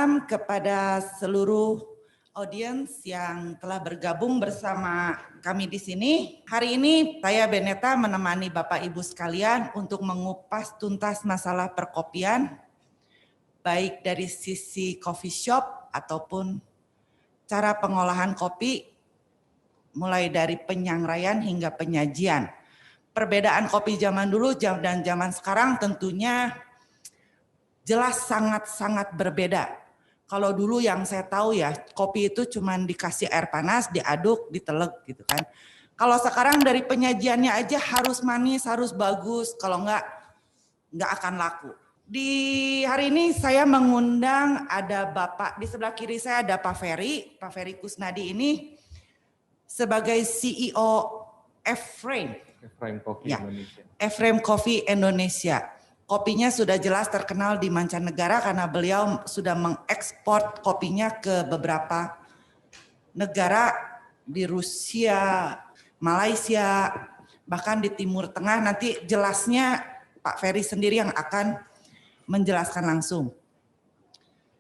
malam kepada seluruh audiens yang telah bergabung bersama kami di sini. Hari ini saya Beneta menemani Bapak Ibu sekalian untuk mengupas tuntas masalah perkopian, baik dari sisi coffee shop ataupun cara pengolahan kopi, mulai dari penyangraian hingga penyajian. Perbedaan kopi zaman dulu dan zaman sekarang tentunya jelas sangat-sangat berbeda. Kalau dulu yang saya tahu ya, kopi itu cuma dikasih air panas, diaduk, ditelek gitu kan. Kalau sekarang dari penyajiannya aja harus manis, harus bagus, kalau enggak akan laku. Di hari ini saya mengundang ada Bapak, di sebelah kiri saya ada Pak Ferry Kusnadi ini sebagai CEO F-Frame Coffee Indonesia. F-Frame Coffee Indonesia. Kopinya sudah jelas terkenal di mancanegara karena beliau sudah mengekspor kopinya ke beberapa negara di Rusia, Malaysia, bahkan di Timur Tengah. Nanti jelasnya Pak Ferry sendiri yang akan menjelaskan langsung.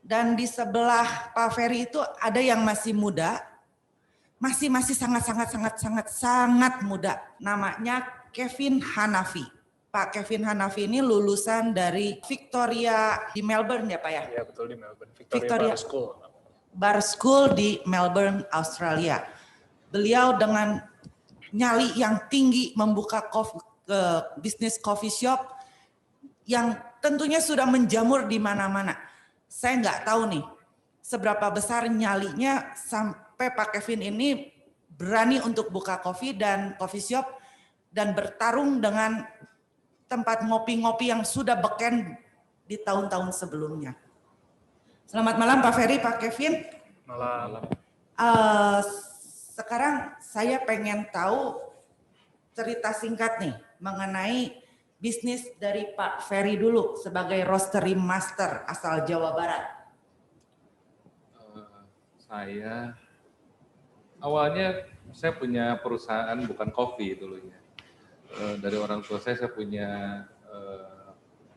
Dan di sebelah Pak Ferry itu ada yang masih muda, masih sangat muda. Namanya Kevin Hanafi. Pak Kevin Hanafi ini lulusan dari Victoria di Melbourne ya Pak ya? Ya betul, di Melbourne. Victoria Bar School. Bar School di Melbourne, Australia. Beliau dengan nyali yang tinggi membuka bisnis coffee shop yang tentunya sudah menjamur di mana-mana. Saya nggak tahu nih seberapa besar nyalinya sampai Pak Kevin ini berani untuk buka coffee shop dan bertarung dengan tempat ngopi-ngopi yang sudah beken di tahun-tahun sebelumnya. Selamat malam Pak Ferry, Pak Kevin. Malam. Sekarang saya pengen tahu cerita singkat nih mengenai bisnis dari Pak Ferry dulu sebagai roastery master asal Jawa Barat. Awalnya saya punya perusahaan bukan kopi dulunya. Dari orang tua saya punya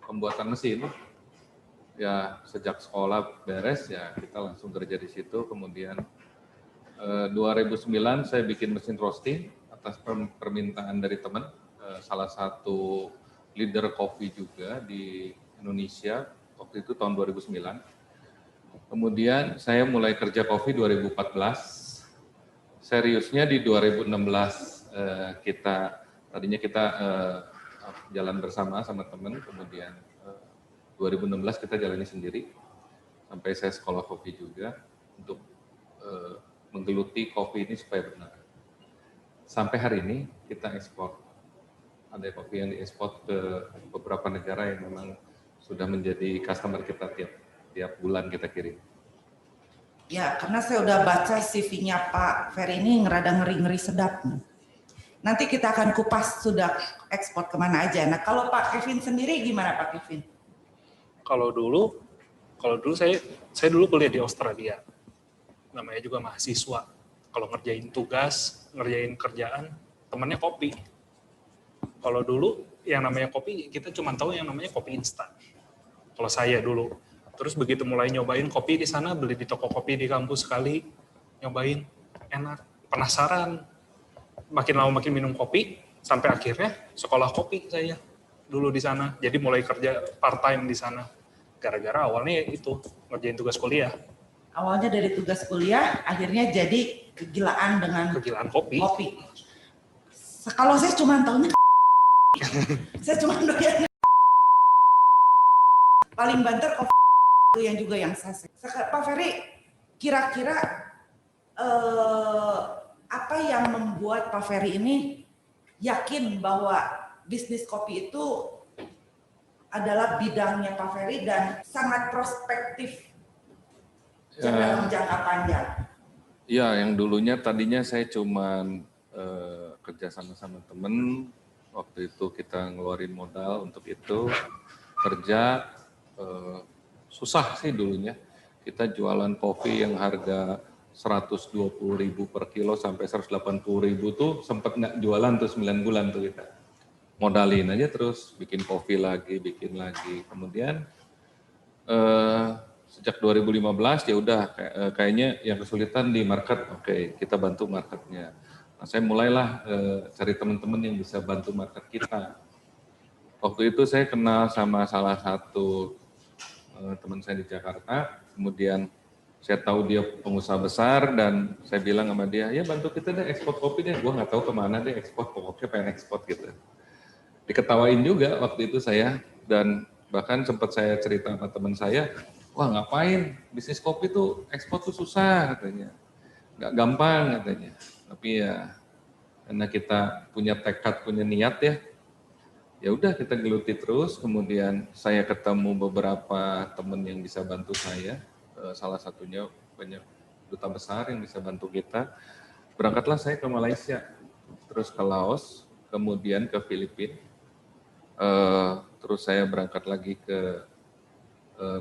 pembuatan mesin. Ya sejak sekolah beres ya kita langsung kerja di situ. Kemudian 2009 saya bikin mesin roasting atas permintaan dari teman, salah satu leader kopi juga di Indonesia waktu itu tahun 2009. Kemudian saya mulai kerja kopi 2014. Seriusnya di 2016 Tadinya kita jalan bersama sama teman, kemudian 2016 kita jalani sendiri, sampai saya sekolah kopi juga untuk menggeluti kopi ini supaya benar. Sampai hari ini kita ekspor, ada kopi yang diekspor ke beberapa negara yang memang sudah menjadi customer kita tiap bulan kita kirim. Ya, karena saya udah baca CV-nya Pak Ferry ini ngerada ngeri-ngeri sedap nih. Nanti kita akan kupas sudah ekspor kemana aja. Nah kalau Pak Kevin sendiri gimana Pak Kevin? Kalau dulu saya dulu kuliah di Australia. Namanya juga mahasiswa. Kalau ngerjain tugas, ngerjain kerjaan, temannya kopi. Kalau dulu yang namanya kopi, kita cuma tahu yang namanya kopi instan. Kalau saya dulu. Terus begitu mulai nyobain kopi di sana, beli di toko kopi di kampus sekali, nyobain, enak, penasaran. Makin lama makin minum kopi, sampai akhirnya sekolah kopi saya dulu di sana. Jadi mulai kerja part time di sana. Gara-gara awalnya itu ngerjain tugas kuliah. Awalnya dari tugas kuliah, akhirnya jadi kegilaan dengan kopi. Kalau saya cuma tahunya saya cuma doyan paling banter kopi itu yang juga yang sase. Pak Ferry, kira-kira apa yang membuat Pak Ferry ini yakin bahwa bisnis kopi itu adalah bidangnya Pak Ferry dan sangat prospektif dalam jangka panjang? Ya, yang dulunya tadinya saya cuman kerja sama temen. Waktu itu kita ngeluarin modal untuk itu, kerja susah sih dulunya. Kita jualan kopi yang harga 120.000 per kilo sampai 180.000 tuh sempat nggak jualan tuh 9 bulan tuh kita. Modalin aja terus, bikin kopi lagi, bikin lagi. Kemudian sejak 2015 ya udah kayaknya yang kesulitan di market, oke, kita bantu marketnya. Nah, saya mulailah cari teman-teman yang bisa bantu market kita. Waktu itu saya kenal sama salah satu teman saya di Jakarta, kemudian saya tahu dia pengusaha besar dan saya bilang sama dia, ya bantu kita deh ekspor kopi deh. Gua nggak tahu kemana deh ekspor, pokoknya pengen ekspor gitu. Diketawain juga waktu itu saya, dan bahkan sempat saya cerita sama teman saya, wah ngapain bisnis kopi tuh ekspor tuh susah katanya, nggak gampang katanya. Tapi ya karena kita punya tekad, punya niat ya udah kita geluti terus. Kemudian saya ketemu beberapa teman yang bisa bantu saya, salah satunya banyak duta besar yang bisa bantu kita. Berangkatlah saya ke Malaysia, terus ke Laos, kemudian ke Filipina, terus saya berangkat lagi ke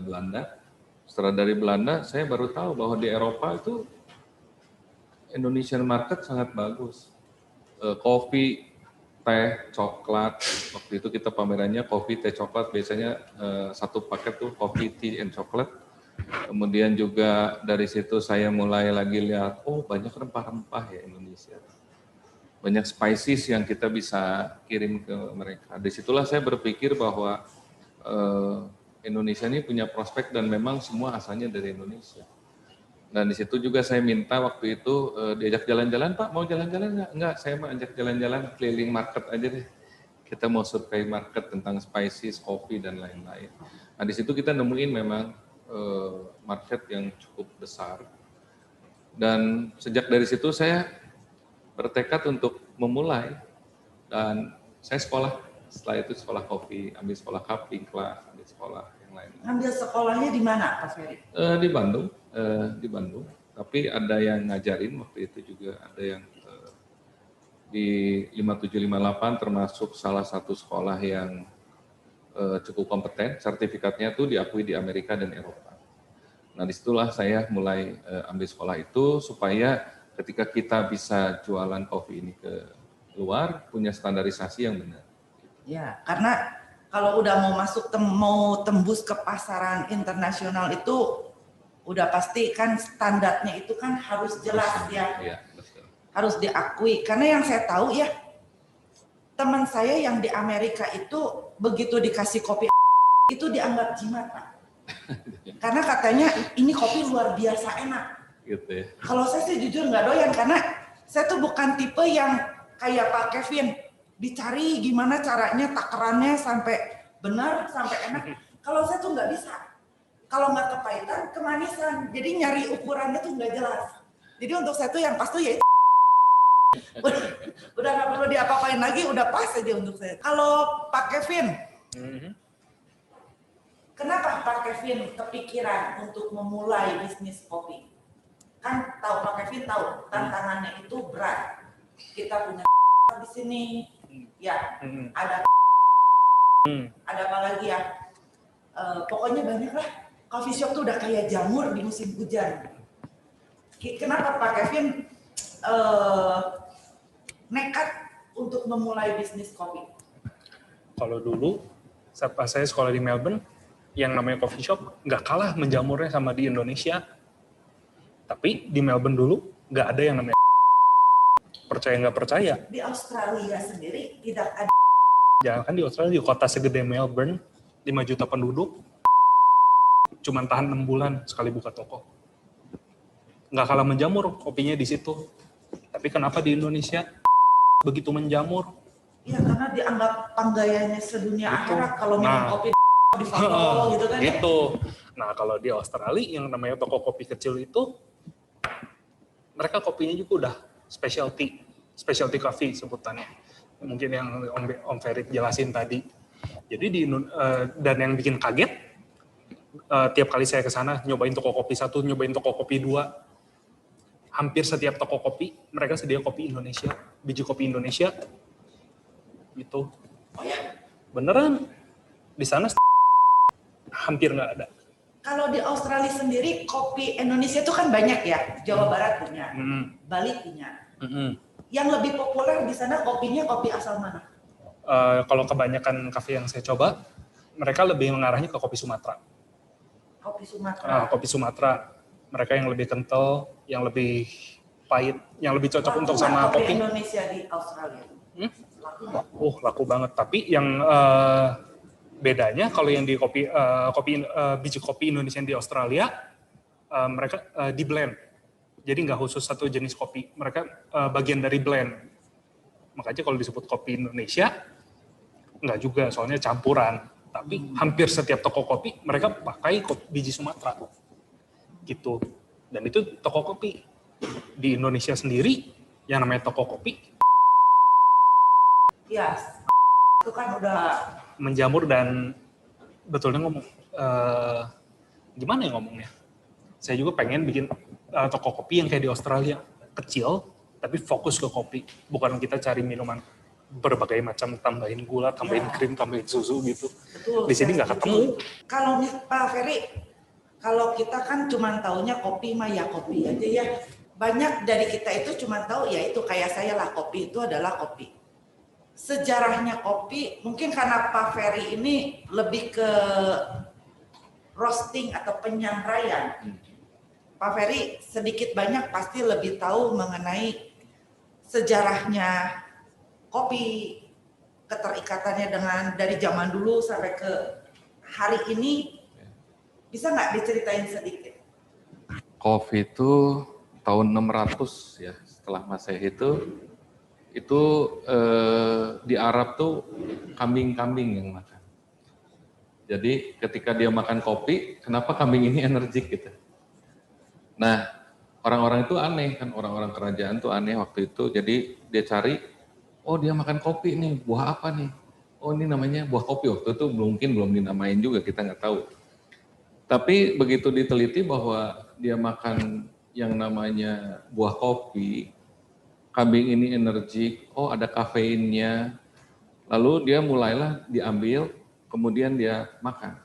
Belanda. Setelah dari Belanda, saya baru tahu bahwa di Eropa itu Indonesian market sangat bagus. Kopi, teh, coklat. Waktu itu kita pamerannya kopi, teh, coklat. Biasanya satu paket tuh kopi, tea, and coklat. Kemudian juga dari situ saya mulai lagi lihat, oh banyak rempah-rempah ya Indonesia. Banyak spices yang kita bisa kirim ke mereka. Disitulah saya berpikir bahwa Indonesia ini punya prospek dan memang semua asalnya dari Indonesia. Dan di situ juga saya minta waktu itu diajak jalan-jalan, Pak mau jalan-jalan nggak? Enggak, saya mau ajak jalan-jalan keliling market aja deh. Kita mau survei market tentang spices, kopi dan lain-lain. Nah di situ kita nemuin memang market yang cukup besar. Dan sejak dari situ saya bertekad untuk memulai, dan saya sekolah. Setelah itu sekolah kopi, ambil sekolah cupping class, ambil sekolah yang lain. Ambil sekolahnya di mana, Pak Ferry? Di Bandung, di Bandung. Tapi ada yang ngajarin waktu itu juga, ada yang di 5758 termasuk salah satu sekolah yang cukup kompeten. Sertifikatnya tuh diakui di Amerika dan Eropa. Nah disitulah saya mulai ambil sekolah itu supaya ketika kita bisa jualan kopi ini ke luar punya standarisasi yang benar. Ya, karena kalau udah mau masuk mau tembus ke pasaran internasional itu udah pasti kan standarnya itu kan harus jelas ya. Iya, betul. Harus diakui. Karena yang saya tahu ya, teman saya yang di Amerika itu begitu dikasih kopi itu dianggap jimat, Pak. Karena katanya ini kopi luar biasa enak. Gitu ya. Kalau saya sih jujur nggak doyan karena saya tuh bukan tipe yang kayak Pak Kevin. Dicari gimana caranya takarannya sampai benar, sampai enak. Kalau saya tuh nggak bisa. Kalau nggak kepahitan, kemanisan. Jadi nyari ukurannya tuh nggak jelas. Jadi untuk saya tuh yang pas tuh ya udah nggak perlu diapa-apain lagi, udah pas aja untuk saya. Kalau Pak Kevin, kenapa Pak Kevin kepikiran untuk memulai bisnis kopi? Kan tahu Pak Kevin tahu tantangannya itu berat. Kita punya di sini. Ya, ada apa lagi ya? Pokoknya banyak lah. Coffee shop tuh udah kayak jamur di musim hujan. Kenapa Pak Kevin nekat untuk memulai bisnis kopi? Kalau dulu, pas saya sekolah di Melbourne, yang namanya coffee shop nggak kalah menjamurnya sama di Indonesia. Tapi di Melbourne dulu nggak ada yang namanya percaya nggak percaya. Di Australia sendiri tidak ada. Jangan kan di Australia, di kota segede Melbourne, 5 juta penduduk, cuman tahan 6 bulan sekali buka toko. Nggak kalah menjamur kopinya di situ. Tapi kenapa di Indonesia begitu menjamur? Ya karena dianggap panggayanya sedunia akhirat kalau minum kopi di Fatwa gitu kan. Gitu. Nah kalau di Australia yang namanya toko kopi kecil itu, mereka kopinya juga udah specialty coffee sebutannya. Mungkin yang Om Ferit jelasin tadi. Jadi dan yang bikin kaget, tiap kali saya ke sana nyobain toko kopi 1, nyobain toko kopi 2, hampir setiap toko kopi mereka sedia kopi Indonesia, biji kopi Indonesia. Gitu. Oh ya? Beneran. Di sana hampir nggak ada. Kalau di Australia sendiri kopi Indonesia itu kan banyak ya. Jawa Barat punya, Bali punya. Yang lebih populer di sana kopinya kopi asal mana? Kalau kebanyakan kafe yang saya coba, mereka lebih mengarahnya ke kopi Sumatera. Kopi Sumatera. Kopi Sumatera. Mereka yang lebih kental, yang lebih pahit, yang lebih cocok Laku untuk nggak sama kopi. Indonesia di Australia. Laku nggak? Laku banget. Tapi yang bedanya kalau yang di biji kopi Indonesia di Australia, mereka di blend. Jadi nggak khusus satu jenis kopi. Mereka bagian dari blend. Makanya kalau disebut kopi Indonesia, nggak juga, soalnya campuran. Tapi hampir setiap toko kopi mereka pakai biji Sumatera. Gitu. Dan itu toko kopi. Di Indonesia sendiri, yang namanya toko kopi. Ya, itu kan udah Menjamur dan betulnya ngomong, gimana ya ngomongnya? Saya juga pengen bikin toko kopi yang kayak di Australia. Kecil, tapi fokus ke kopi. Bukan kita cari minuman berbagai macam, tambahin gula, tambahin krim, tambahin susu gitu. betul. Di sini nggak ketemu. Kalau Pak Ferry, kalau kita kan cuma taunya kopi mah ya kopi aja ya. Banyak dari kita itu cuma tahu ya itu kayak saya lah, kopi itu adalah kopi. Sejarahnya kopi mungkin karena Pak Ferry ini lebih ke roasting atau penyangraian. Pak Ferry sedikit banyak pasti lebih tahu mengenai sejarahnya kopi, keterikatannya dengan dari zaman dulu sampai ke hari ini. Bisa nggak diceritain sedikit? Kopi itu tahun 600 ya setelah Masehi itu di Arab tuh kambing-kambing yang makan. Jadi ketika dia makan kopi, kenapa kambing ini energik gitu? Nah, orang-orang itu aneh kan, orang-orang kerajaan tuh aneh waktu itu. Jadi dia cari, oh dia makan kopi nih, buah apa nih? Oh ini namanya buah kopi. Waktu itu mungkin belum dinamain juga, kita nggak tahu. Tapi begitu diteliti bahwa dia makan yang namanya buah kopi, kambing ini energik, oh ada kafeinnya, lalu dia mulailah diambil, kemudian dia makan.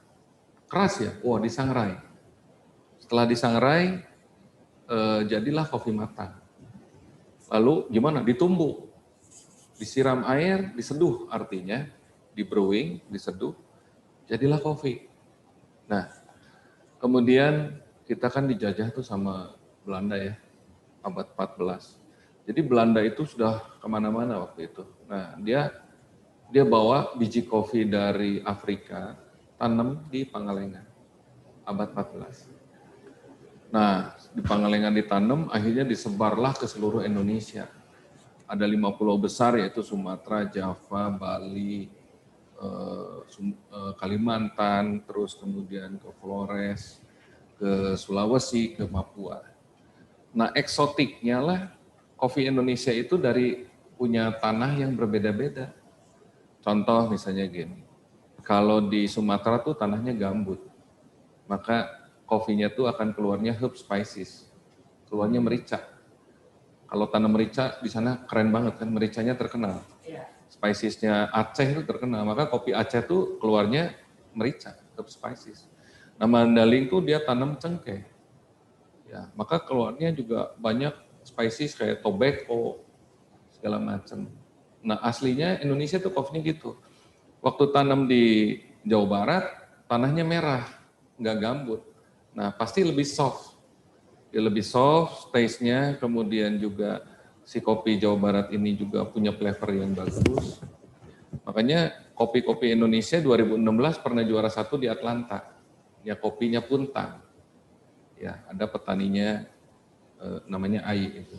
Keras ya, wah disangrai. Setelah disangrai, jadilah kopi matang. Lalu gimana? Ditumbuk, disiram air, diseduh artinya, di brewing, diseduh, jadilah kopi. Nah, kemudian kita kan dijajah tuh sama Belanda ya, abad 14. Jadi Belanda itu sudah kemana-mana waktu itu. Nah dia bawa biji kopi dari Afrika, tanam di Pangalengan, abad 14. Nah di Pangalengan ditanam, akhirnya disebarlah ke seluruh Indonesia. Ada 5 pulau besar yaitu Sumatera, Java, Bali, Kalimantan, terus kemudian ke Flores, ke Sulawesi, ke Papua. Nah eksotiknya lah kopi Indonesia itu dari punya tanah yang berbeda-beda. Contoh misalnya gini, kalau di Sumatera tuh tanahnya gambut, maka kopinya tuh akan keluarnya herb spices, keluarnya merica. Kalau tanam merica di sana keren banget kan, mericanya terkenal. Spicesnya Aceh itu terkenal, maka kopi Aceh tuh keluarnya merica, herb spices. Nah Mandailing tuh dia tanam cengkeh, ya maka keluarnya juga banyak spices kayak tobacco segala macam. Nah aslinya Indonesia tuh kopinya gitu. Waktu tanam di Jawa Barat tanahnya merah, nggak gambut. Nah pasti lebih soft, dia lebih soft, taste-nya, kemudian juga si kopi Jawa Barat ini juga punya flavor yang bagus. Makanya kopi-kopi Indonesia 2016 pernah juara 1 di Atlanta. Ya kopinya Puntang. Ya, ada petaninya namanya Ai itu.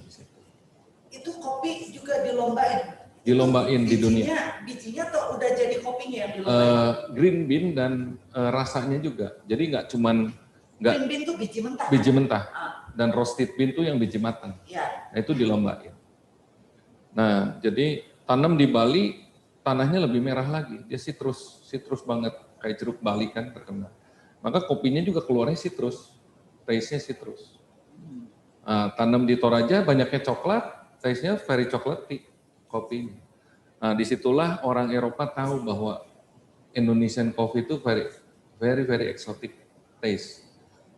Itu kopi juga dilombain. Dilombain di dunia. Bijinya tuh udah jadi kopinya yang dilombain. Green bean dan rasanya juga. Jadi nggak cuman Green bean tuh biji mentah. Biji mentah. Dan roasted bean tuh yang biji matang. Ya. Nah itu dilombain. Nah jadi tanam di Bali tanahnya lebih merah lagi. Dia citrus banget kayak jeruk Bali kan terkenal. Maka kopinya juga keluarnya citrus, taste-nya citrus. Nah, tanam di Toraja banyaknya coklat, taste-nya very chocolatey kopinya. Nah disitulah orang Eropa tahu bahwa Indonesian coffee itu very exotic taste.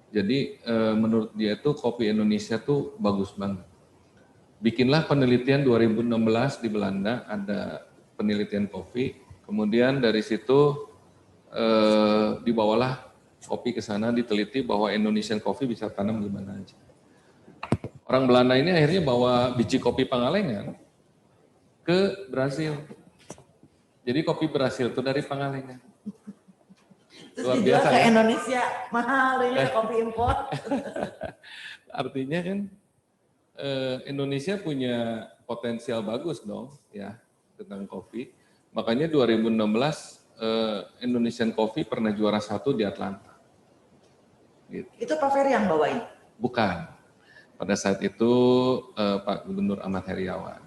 Jadi menurut dia itu kopi Indonesia tuh bagus banget. Bikinlah penelitian 2016 di Belanda, ada penelitian kopi. Kemudian dari situ dibawalah kopi ke sana, diteliti bahwa Indonesian coffee bisa tanam di mana aja. Orang Belanda ini akhirnya bawa biji kopi Pangalengan ke Brasil. Jadi kopi Brasil itu dari Pangalengan. Terus Luar dijual biasa ke ya. Indonesia, mahal ini kopi impor. Artinya kan Indonesia punya potensial bagus dong ya tentang kopi. Makanya 2016 Indonesian Coffee pernah juara 1 di Atlanta. Gitu. Itu Pak Ferry yang bawain? Bukan. Pada saat itu Pak Gubernur Ahmad Heriawan.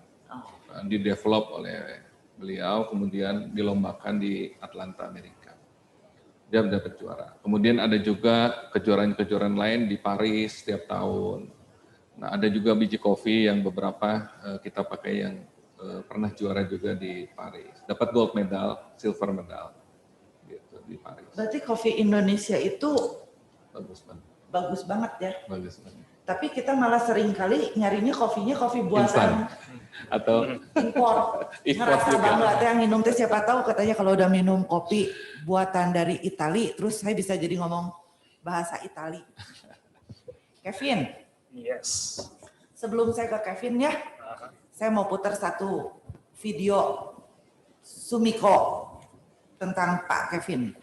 Didevelop oleh beliau, kemudian dilombakan di Atlanta, Amerika. Dia mendapat juara. Kemudian ada juga kejuaraan-kejuaraan lain di Paris setiap tahun. Nah, ada juga biji kopi yang beberapa kita pakai yang pernah juara juga di Paris. Dapat gold medal, silver medal gitu di Paris. Berarti kopi Indonesia itu Bagus banget. bagus banget ya. Bagus banget. Tapi kita malah sering kali nyarinya kopi buatan Instan. Atau impor. Ngerasa juga. bangga teh yang minum teh siapa tahu katanya kalau udah minum kopi buatan dari Itali, terus saya bisa jadi ngomong bahasa Itali. Kevin. Yes. Sebelum saya ke Kevin ya, saya mau putar satu video Sumiko tentang Pak Kevin.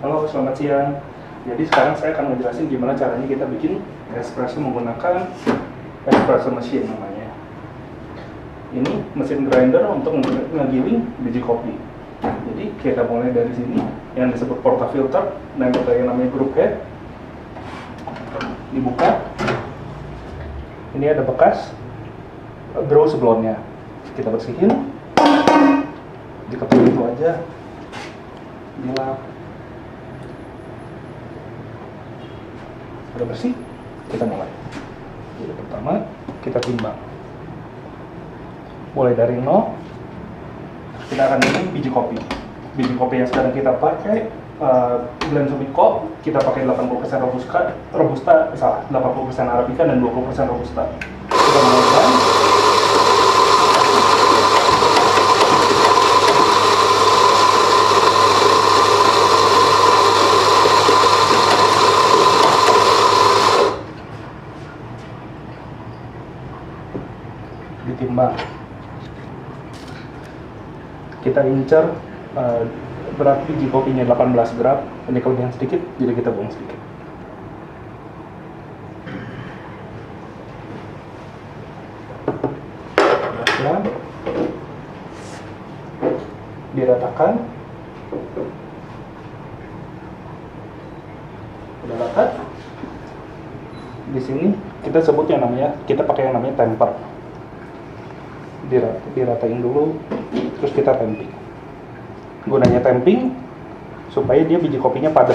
Halo, selamat siang. Jadi sekarang saya akan ngejelasin gimana caranya kita bikin espresso menggunakan espresso machine namanya. Ini mesin grinder untuk ngegiling biji kopi. Jadi kita mulai dari sini yang disebut portafilter, nempel yang namanya group head. Dibuka. Ini ada bekas grow sebelumnya. Kita bersihin. Diketuk itu aja. Dilap. Udah bersih, kita mulai. Jadi pertama, kita timbang. Mulai dari 0, kita akan bikin biji kopi. Biji kopi yang sekarang kita pakai, blend Sumiko, kita pakai 80% Robusta, 80% Arabica dan 20% Robusta. Kita mulai blend. Ditimbang, kita incer berat biji kopinya 18 gram, ini kelebihan sedikit, jadi kita buang sedikit. Pelan, diratakan, udah rata. Di sini kita sebut yang namanya, kita pakai yang namanya temper. Diratain dulu, terus kita temping. Gunanya temping supaya dia biji kopinya padat.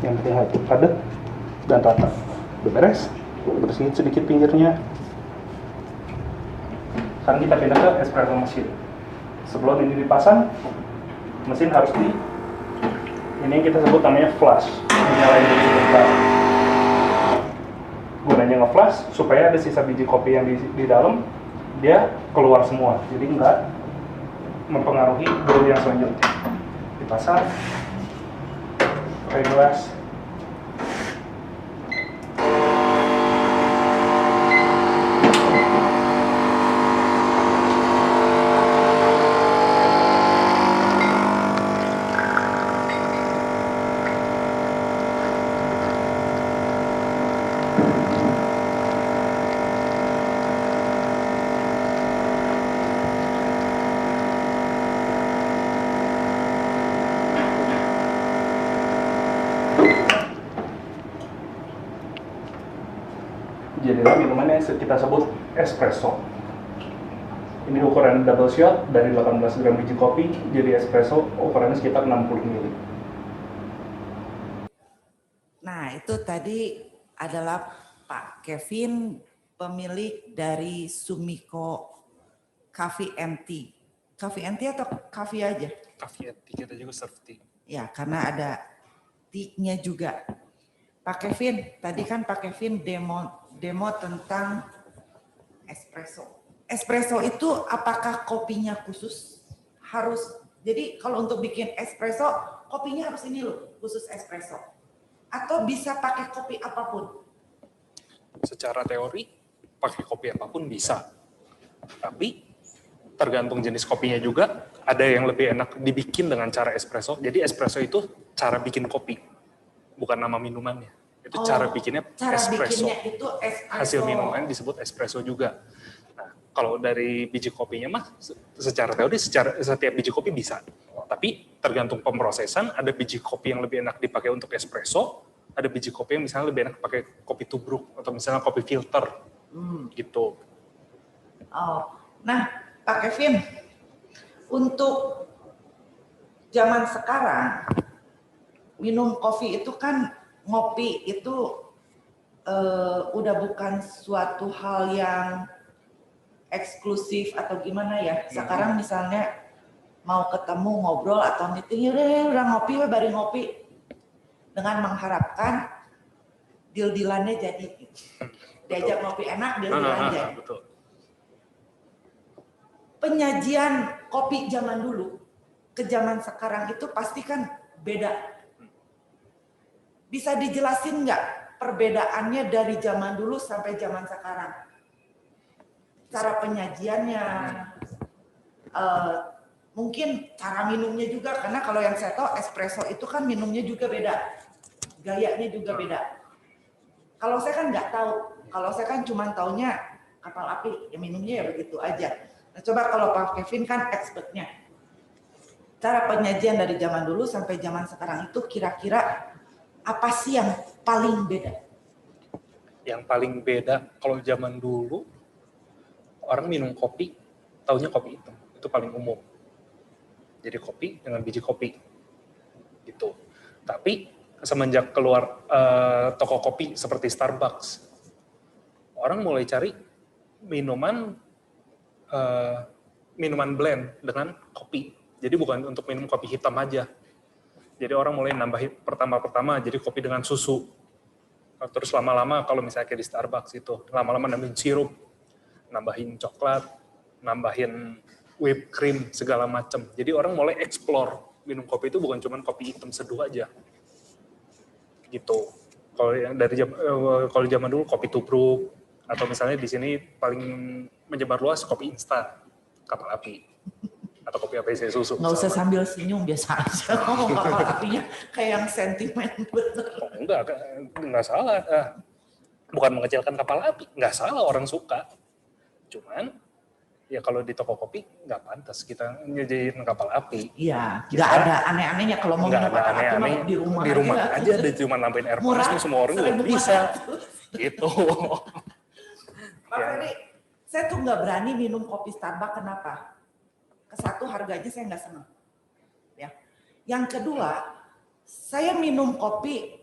Yang penting hati padat dan rata. Udah beres, bersihin sedikit pinggirnya. Sekarang kita pindah ke espresso machine. Sebelum ini dipasang, mesin harus ini yang kita sebut namanya flash. Nyalain dulu sebentar. Gunanya nge-flash supaya ada sisa biji kopi yang di dalam dia keluar semua, jadi nggak mempengaruhi brew yang selanjutnya. Dipasang pakai gelas. Jadilah minuman yang kita sebut espresso. Ini ukuran double shot dari 18 gram biji kopi, jadi espresso ukurannya sekitar 60 ml. Nah, itu tadi adalah Pak Kevin, pemilik dari Sumiko Coffee and Tea. Coffee and Tea atau coffee aja? Coffee and tea, kita juga serve tea. Ya, karena ada tea-nya juga. Pak Kevin, tadi kan Pak Kevin demo tentang espresso. Espresso itu apakah kopinya khusus? Harus, jadi kalau untuk bikin espresso, kopinya harus ini loh, khusus espresso. Atau bisa pakai kopi apapun? Secara teori, pakai kopi apapun bisa. Tapi tergantung jenis kopinya juga, ada yang lebih enak dibikin dengan cara espresso. Jadi espresso itu cara bikin kopi, bukan nama minumannya. Itu cara bikinnya cara espresso. Bikinnya itu espresso. Hasil minuman disebut espresso juga. Nah, kalau dari biji kopinya mah, secara teori setiap biji kopi bisa. Tapi tergantung pemrosesan, ada biji kopi yang lebih enak dipakai untuk espresso, ada biji kopi yang misalnya lebih enak pakai kopi tubruk atau misalnya kopi filter, gitu. Oh, nah Pak Kevin, untuk zaman sekarang minum kopi itu kan ngopi itu udah bukan suatu hal yang eksklusif atau gimana ya. Sekarang misalnya mau ketemu ngobrol atau meeting, udah ngopi, baru ngopi dengan mengharapkan deal-dealannya jadi. Diajak ngopi enak, deal-dealan jadi. Betul. Penyajian kopi zaman dulu ke zaman sekarang itu pasti kan beda. Bisa dijelasin nggak perbedaannya dari zaman dulu sampai zaman sekarang? Cara penyajiannya, mungkin cara minumnya juga, karena kalau yang saya tahu espresso itu kan minumnya juga beda, gayanya juga beda. Kalau saya kan nggak tahu, kalau saya kan cuma taunya kapal api, ya minumnya ya begitu aja. Nah, coba kalau Pak Kevin kan expertnya, cara penyajian dari zaman dulu sampai zaman sekarang itu kira-kira apa sih yang paling beda? Yang paling beda kalau zaman dulu orang minum kopi, taunya kopi hitam, itu paling umum. Jadi kopi dengan biji kopi, gitu. Tapi semenjak keluar toko kopi seperti Starbucks, orang mulai cari minuman blend dengan kopi. Jadi bukan untuk minum kopi hitam aja. Jadi orang mulai nambahin pertama-pertama jadi kopi dengan susu. Terus lama-lama kalau misalnya kayak di Starbucks itu, lama-lama nambahin sirup, nambahin coklat, nambahin whipped cream, segala macam. Jadi orang mulai explore minum kopi itu bukan cuma kopi hitam seduh aja. Gitu. Kalau yang dari kalau zaman dulu kopi tubruk, atau misalnya di sini paling menyebar luas kopi instan, kapal api, atau kopi apa isi susu. Nggak usah sambil senyum, biasa aja ngomong kapal apinya kayak yang sentimen bener. Oh, enggak salah. Bukan mengecilkan kapal api, nggak salah, orang suka. Cuman ya kalau di toko kopi nggak pantas kita nyediain kapal api. Iya, nggak ada aneh-anehnya kalau mau minum kapal api mah di rumah aja ada cuma nambahin air panas, semua orang juga bisa. Gitu. Pak Ferry, saya tuh nggak berani minum kopi Starbucks, kenapa? Satu, harganya saya nggak senang. Ya. Yang kedua, saya minum kopi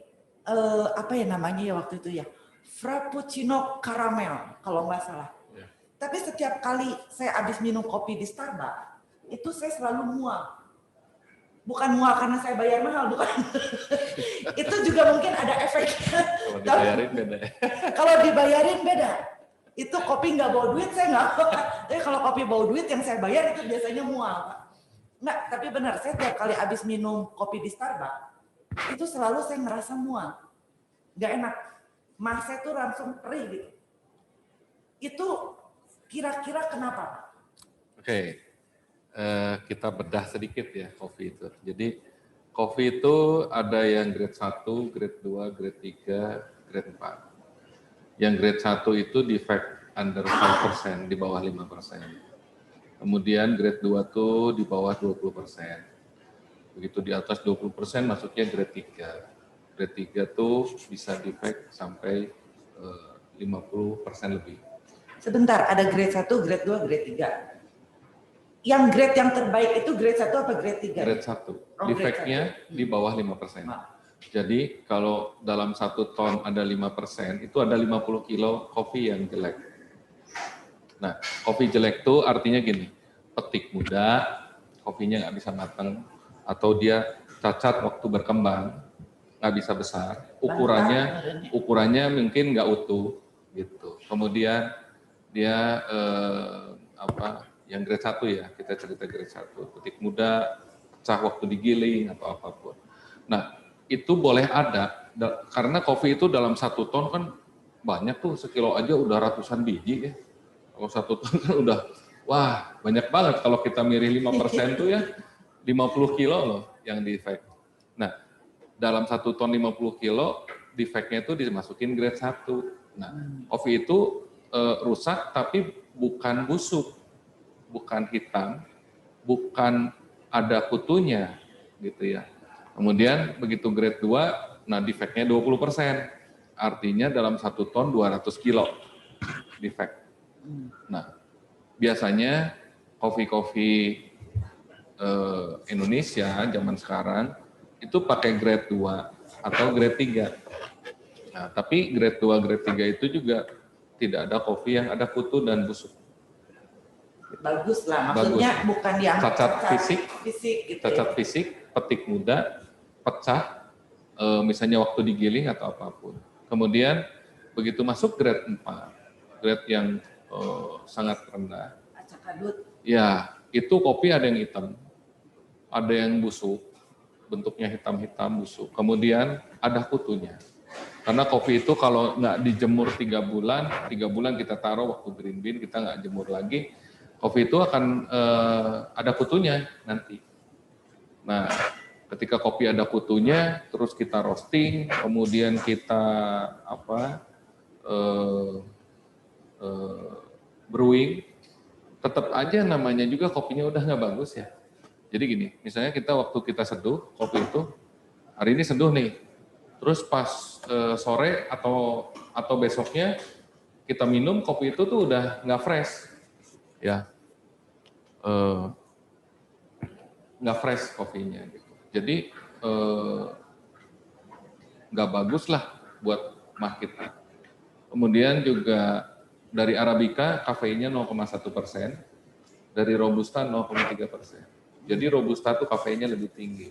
apa ya namanya ya waktu itu ya, Frappuccino caramel kalau nggak salah. Ya. Tapi setiap kali saya habis minum kopi di Starbucks, itu saya selalu mual. Bukan mual karena saya bayar mahal, bukan. Itu juga mungkin ada efeknya. Kalau dibayarin beda. Kalau dibayarin beda. Itu kopi nggak bawa duit, saya nggak. Tapi kalau kopi bawa duit yang saya bayar itu biasanya mual, Pak. Nggak, tapi benar, saya tiap kali habis minum kopi di Starbucks, itu selalu saya ngerasa mual. Nggak enak. Mah saya tuh langsung perih gitu. Itu kira-kira kenapa, Pak? Oke, kita bedah sedikit ya kopi itu. Jadi kopi itu ada yang grade 1, grade 2, grade 3, grade 4. Yang grade 1 itu defect under 5%, di bawah 5%. Kemudian grade 2 tuh di bawah 20%. Begitu di atas 20% masuknya grade 3. Grade 3 tuh bisa defect sampai 50% lebih. Sebentar, ada grade 1, grade 2, grade 3. Yang grade yang terbaik itu grade 1 apa grade 3? Grade 1. Defect-nya di bawah 5%. Jadi kalau dalam 1 ton ada 5%, itu ada 50 kilo kopi yang jelek. Nah, kopi jelek itu artinya gini, petik muda, kopinya nggak bisa matang, atau dia cacat waktu berkembang, nggak bisa besar, ukurannya mungkin nggak utuh, gitu. Kemudian dia yang grade 1 ya, kita cerita grade 1, petik muda, pecah waktu digiling atau apapun. Nah, itu boleh ada, karena kopi itu dalam 1 ton kan banyak tuh, sekilo aja udah ratusan biji ya. Kalau 1 ton kan udah, wah banyak banget kalau kita milih 5% tuh ya, 50 kilo loh yang defect. Nah, dalam 1 ton 50 kilo, defectnya itu dimasukin grade 1. Nah, kopi itu rusak tapi bukan busuk, bukan hitam, bukan ada kutunya gitu ya. Kemudian begitu grade 2, nah defectnya 20%. Artinya dalam 1 ton 200 kilo defect. Nah, biasanya kopi-kopi Indonesia zaman sekarang itu pakai grade 2 atau grade 3. Nah, tapi grade 2, grade 3 itu juga tidak ada kopi yang ada kutu dan busuk. Bagus lah, maksudnya Bagus. bukan yang Cacat fisik gitu. Cacat fisik, petik muda, pecah, misalnya waktu digiling atau apapun. Kemudian begitu masuk grade 4, grade yang sangat rendah. Acak adut. Ya, itu kopi ada yang hitam, ada yang busuk, bentuknya hitam-hitam busuk. Kemudian ada kutunya. Karena kopi itu kalau nggak dijemur 3 bulan kita taruh waktu green bean, kita nggak jemur lagi, kopi itu akan ada kutunya nanti. Nah, ketika kopi ada kutunya, terus kita roasting, kemudian kita brewing, tetap aja namanya juga kopinya udah nggak bagus ya. Jadi gini, misalnya kita waktu kita seduh kopi itu, hari ini seduh nih, terus pas sore atau besoknya kita minum kopi itu tuh udah nggak fresh, ya, nggak fresh kopinya. Gitu. Jadi nggak bagus lah buat mah kita. Kemudian juga dari Arabica kafeinnya 0,1%, dari Robusta 0,3%. Jadi Robusta tuh kafeinnya lebih tinggi.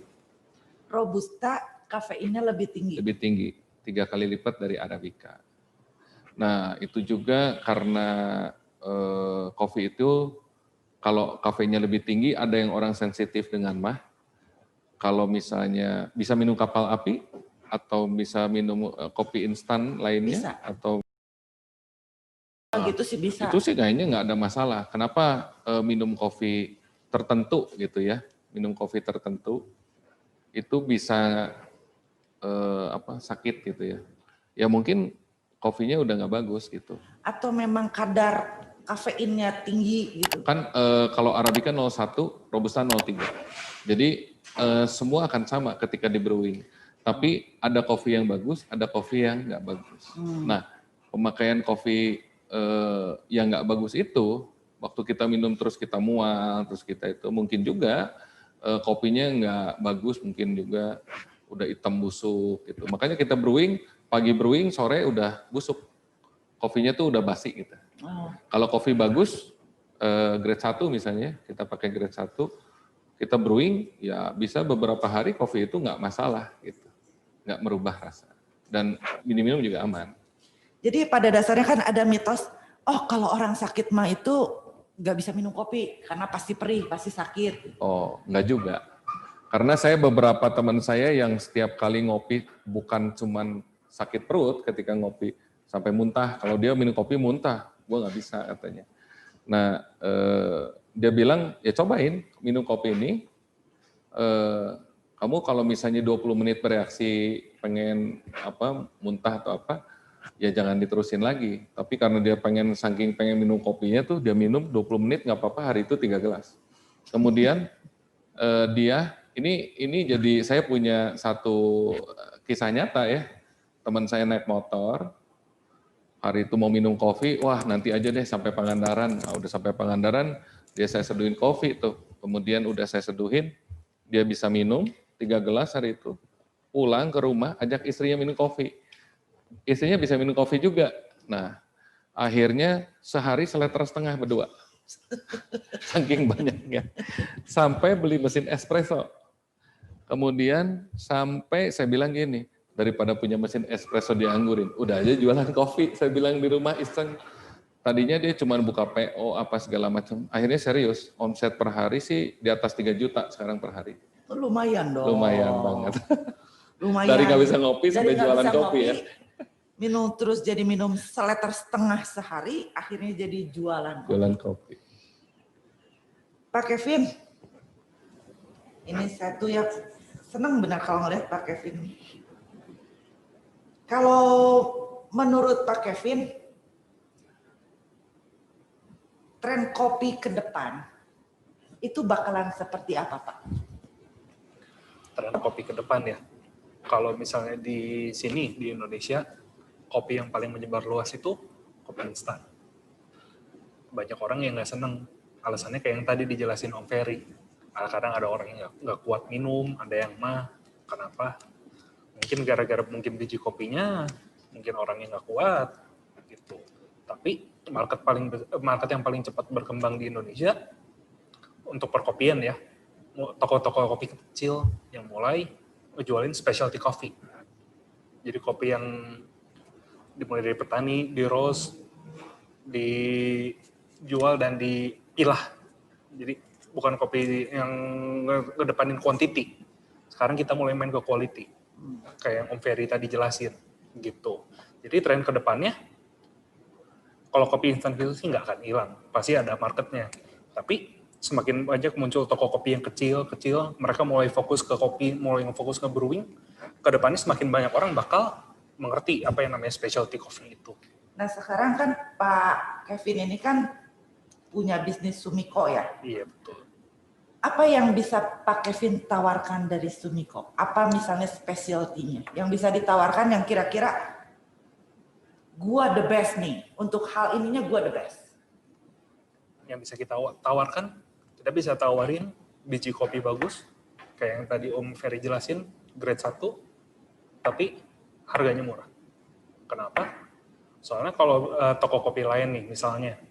Robusta kafeinnya lebih tinggi. Lebih tinggi, 3 kali lipat dari Arabica. Nah itu juga karena kopi itu kalau kafeinnya lebih tinggi, ada yang orang sensitif dengan mah. Kalau misalnya bisa minum kapal api atau bisa minum kopi instan lainnya, bisa. atau gitu sih bisa. Itu sih kayaknya nggak ada masalah. Kenapa minum kopi tertentu gitu ya, minum kopi tertentu itu bisa sakit gitu ya. Ya mungkin kopinya udah nggak bagus gitu. Atau memang kadar kafeinnya tinggi gitu. Kan kalau Arabica 0,1, Robusta 0,3. Jadi semua akan sama ketika di brewing. Tapi ada kopi yang bagus, ada kopi yang nggak bagus. Nah, pemakaian kopi yang nggak bagus itu, waktu kita minum terus kita mual, terus kita itu mungkin juga kopinya nggak bagus, mungkin juga udah hitam busuk gitu. Makanya kita brewing, pagi brewing, sore udah busuk. Kopinya tuh udah basi gitu. Kalau kopi bagus, grade 1 misalnya, kita pakai grade 1, kita brewing, ya bisa beberapa hari kopi itu nggak masalah gitu. Nggak merubah rasa. Dan minum-minum juga aman. Jadi pada dasarnya kan ada mitos, oh kalau orang sakit mah itu nggak bisa minum kopi karena pasti perih, pasti sakit. Oh, nggak juga. Karena saya beberapa teman saya yang setiap kali ngopi bukan cuman sakit perut ketika ngopi sampai muntah. Kalau dia minum kopi muntah, gue nggak bisa katanya. Nah, dia bilang ya cobain minum kopi ini. Kamu kalau misalnya 20 menit bereaksi pengen muntah atau apa, ya jangan diterusin lagi. Tapi karena dia saking pengen minum kopinya tuh, dia minum 20 menit nggak apa-apa, hari itu 3 gelas. Kemudian dia, ini jadi saya punya satu kisah nyata ya. Teman saya naik motor, hari itu mau minum kopi, wah nanti aja deh sampai Pangandaran. Nah, udah sampai Pangandaran, dia saya seduhin kopi tuh. Kemudian udah saya seduhin, dia bisa minum 3 gelas hari itu. pulang ke rumah, ajak istrinya minum kopi. Istrinya bisa minum kopi juga. Nah, akhirnya sehari seliter setengah berdua. Saking banyaknya. Sampai beli mesin espresso. Kemudian sampai saya bilang gini, daripada punya mesin espresso dianggurin, udah aja jualan kopi, saya bilang di rumah iseng. Tadinya dia cuma buka PO apa segala macam. Akhirnya serius, omset per hari sih di atas 3 juta sekarang per hari. Lumayan dong. Lumayan banget. Lumayan. Dari nggak bisa ngopi Dari sampai nggak jualan bisa kopi ya. Minum terus jadi minum seliter setengah sehari, akhirnya jadi jualan kopi. Jualan kopi. Pak Kevin, ini satu yang senang benar kalau ngeliat Pak Kevin. Kalau menurut Pak Kevin, tren kopi ke depan itu bakalan seperti apa, Pak? Tren kopi ke depan ya. Kalau misalnya di sini di Indonesia, kopi yang paling menyebar luas itu kopi instan. Banyak orang yang nggak seneng. Alasannya kayak yang tadi dijelasin Om Ferry. Kadang ada orang yang nggak kuat minum, ada yang mah. Kenapa? Mungkin gara-gara mungkin biji kopinya, mungkin orang yang nggak kuat, gitu. Tapi market yang paling cepat berkembang di Indonesia untuk perkopian ya, toko-toko kopi kecil yang mulai ngejualin specialty coffee. Jadi kopi yang dimulai dari petani, di roast, dijual dan dipilah. Jadi bukan kopi yang ngedepanin quantity. Sekarang kita mulai main ke quality. Kayak yang Om Ferry tadi jelasin gitu. Jadi tren ke depannya kalau kopi instan gitu sih nggak akan hilang, pasti ada marketnya. Tapi semakin banyak muncul toko kopi yang kecil, mereka mulai fokus ke kopi, mulai fokus ke brewing, ke depannya semakin banyak orang bakal mengerti apa yang namanya specialty coffee itu. Nah sekarang kan Pak Kevin ini kan punya bisnis Sumiko ya? Iya betul. Apa yang bisa Pak Kevin tawarkan dari Sumiko? Apa misalnya specialty-nya yang bisa ditawarkan yang kira-kira gua the best nih, untuk hal ininya gua the best. Yang bisa kita tawarkan, kita bisa tawarin biji kopi bagus, kayak yang tadi Om Ferry jelasin, grade 1, tapi harganya murah. Kenapa? Soalnya kalau toko kopi lain nih, misalnya,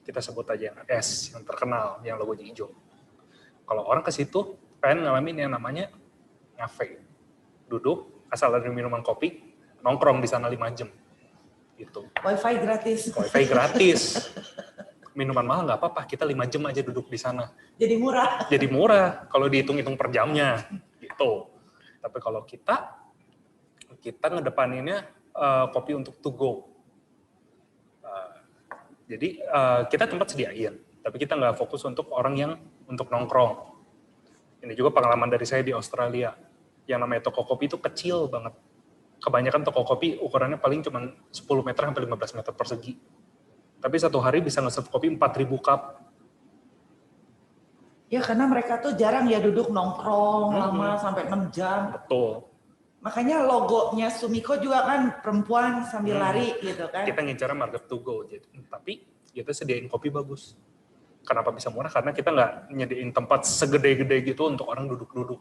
kita sebut aja yang S, yang terkenal, yang logonya hijau. Kalau orang ke situ, pengen ngalamin yang namanya ngafe. Duduk, asal ada minuman kopi, nongkrong di sana 5 jam. Gitu. Wifi gratis. Wifi gratis. Minuman mahal nggak apa-apa, kita 5 jam aja duduk di sana. Jadi murah. Jadi murah kalau dihitung-hitung per jamnya, gitu. Tapi kalau kita ngedepaninnya kopi untuk to go. Jadi kita tempat sediain, tapi kita nggak fokus untuk orang yang untuk nongkrong. Ini juga pengalaman dari saya di Australia. Yang namanya toko kopi itu kecil banget. Kebanyakan toko kopi ukurannya paling cuma 10 meter sampai 15 meter persegi. Tapi satu hari bisa nge-serve kopi 4.000 cup. Ya karena mereka tuh jarang ya duduk nongkrong lama sampai 6 jam. Betul. Makanya logonya Sumiko juga kan perempuan sambil lari gitu kan. Kita ngincar market to go. Tapi kita sediain kopi bagus. Kenapa bisa murah? Karena kita nggak nyediain tempat segede-gede gitu untuk orang duduk-duduk.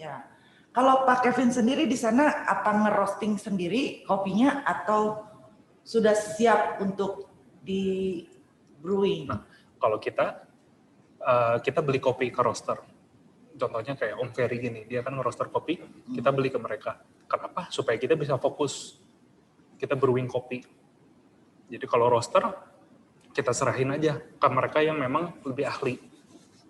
Ya. Kalau Pak Kevin sendiri di sana apa ngerosting sendiri kopinya atau sudah siap untuk di brewing? Nah, kalau kita beli kopi ke roaster. Contohnya kayak Om Ferry gini, dia kan ngeroaster kopi, kita beli ke mereka. Kenapa? Supaya kita bisa fokus. Kita brewing kopi. Jadi kalau roaster, kita serahin aja ke mereka yang memang lebih ahli.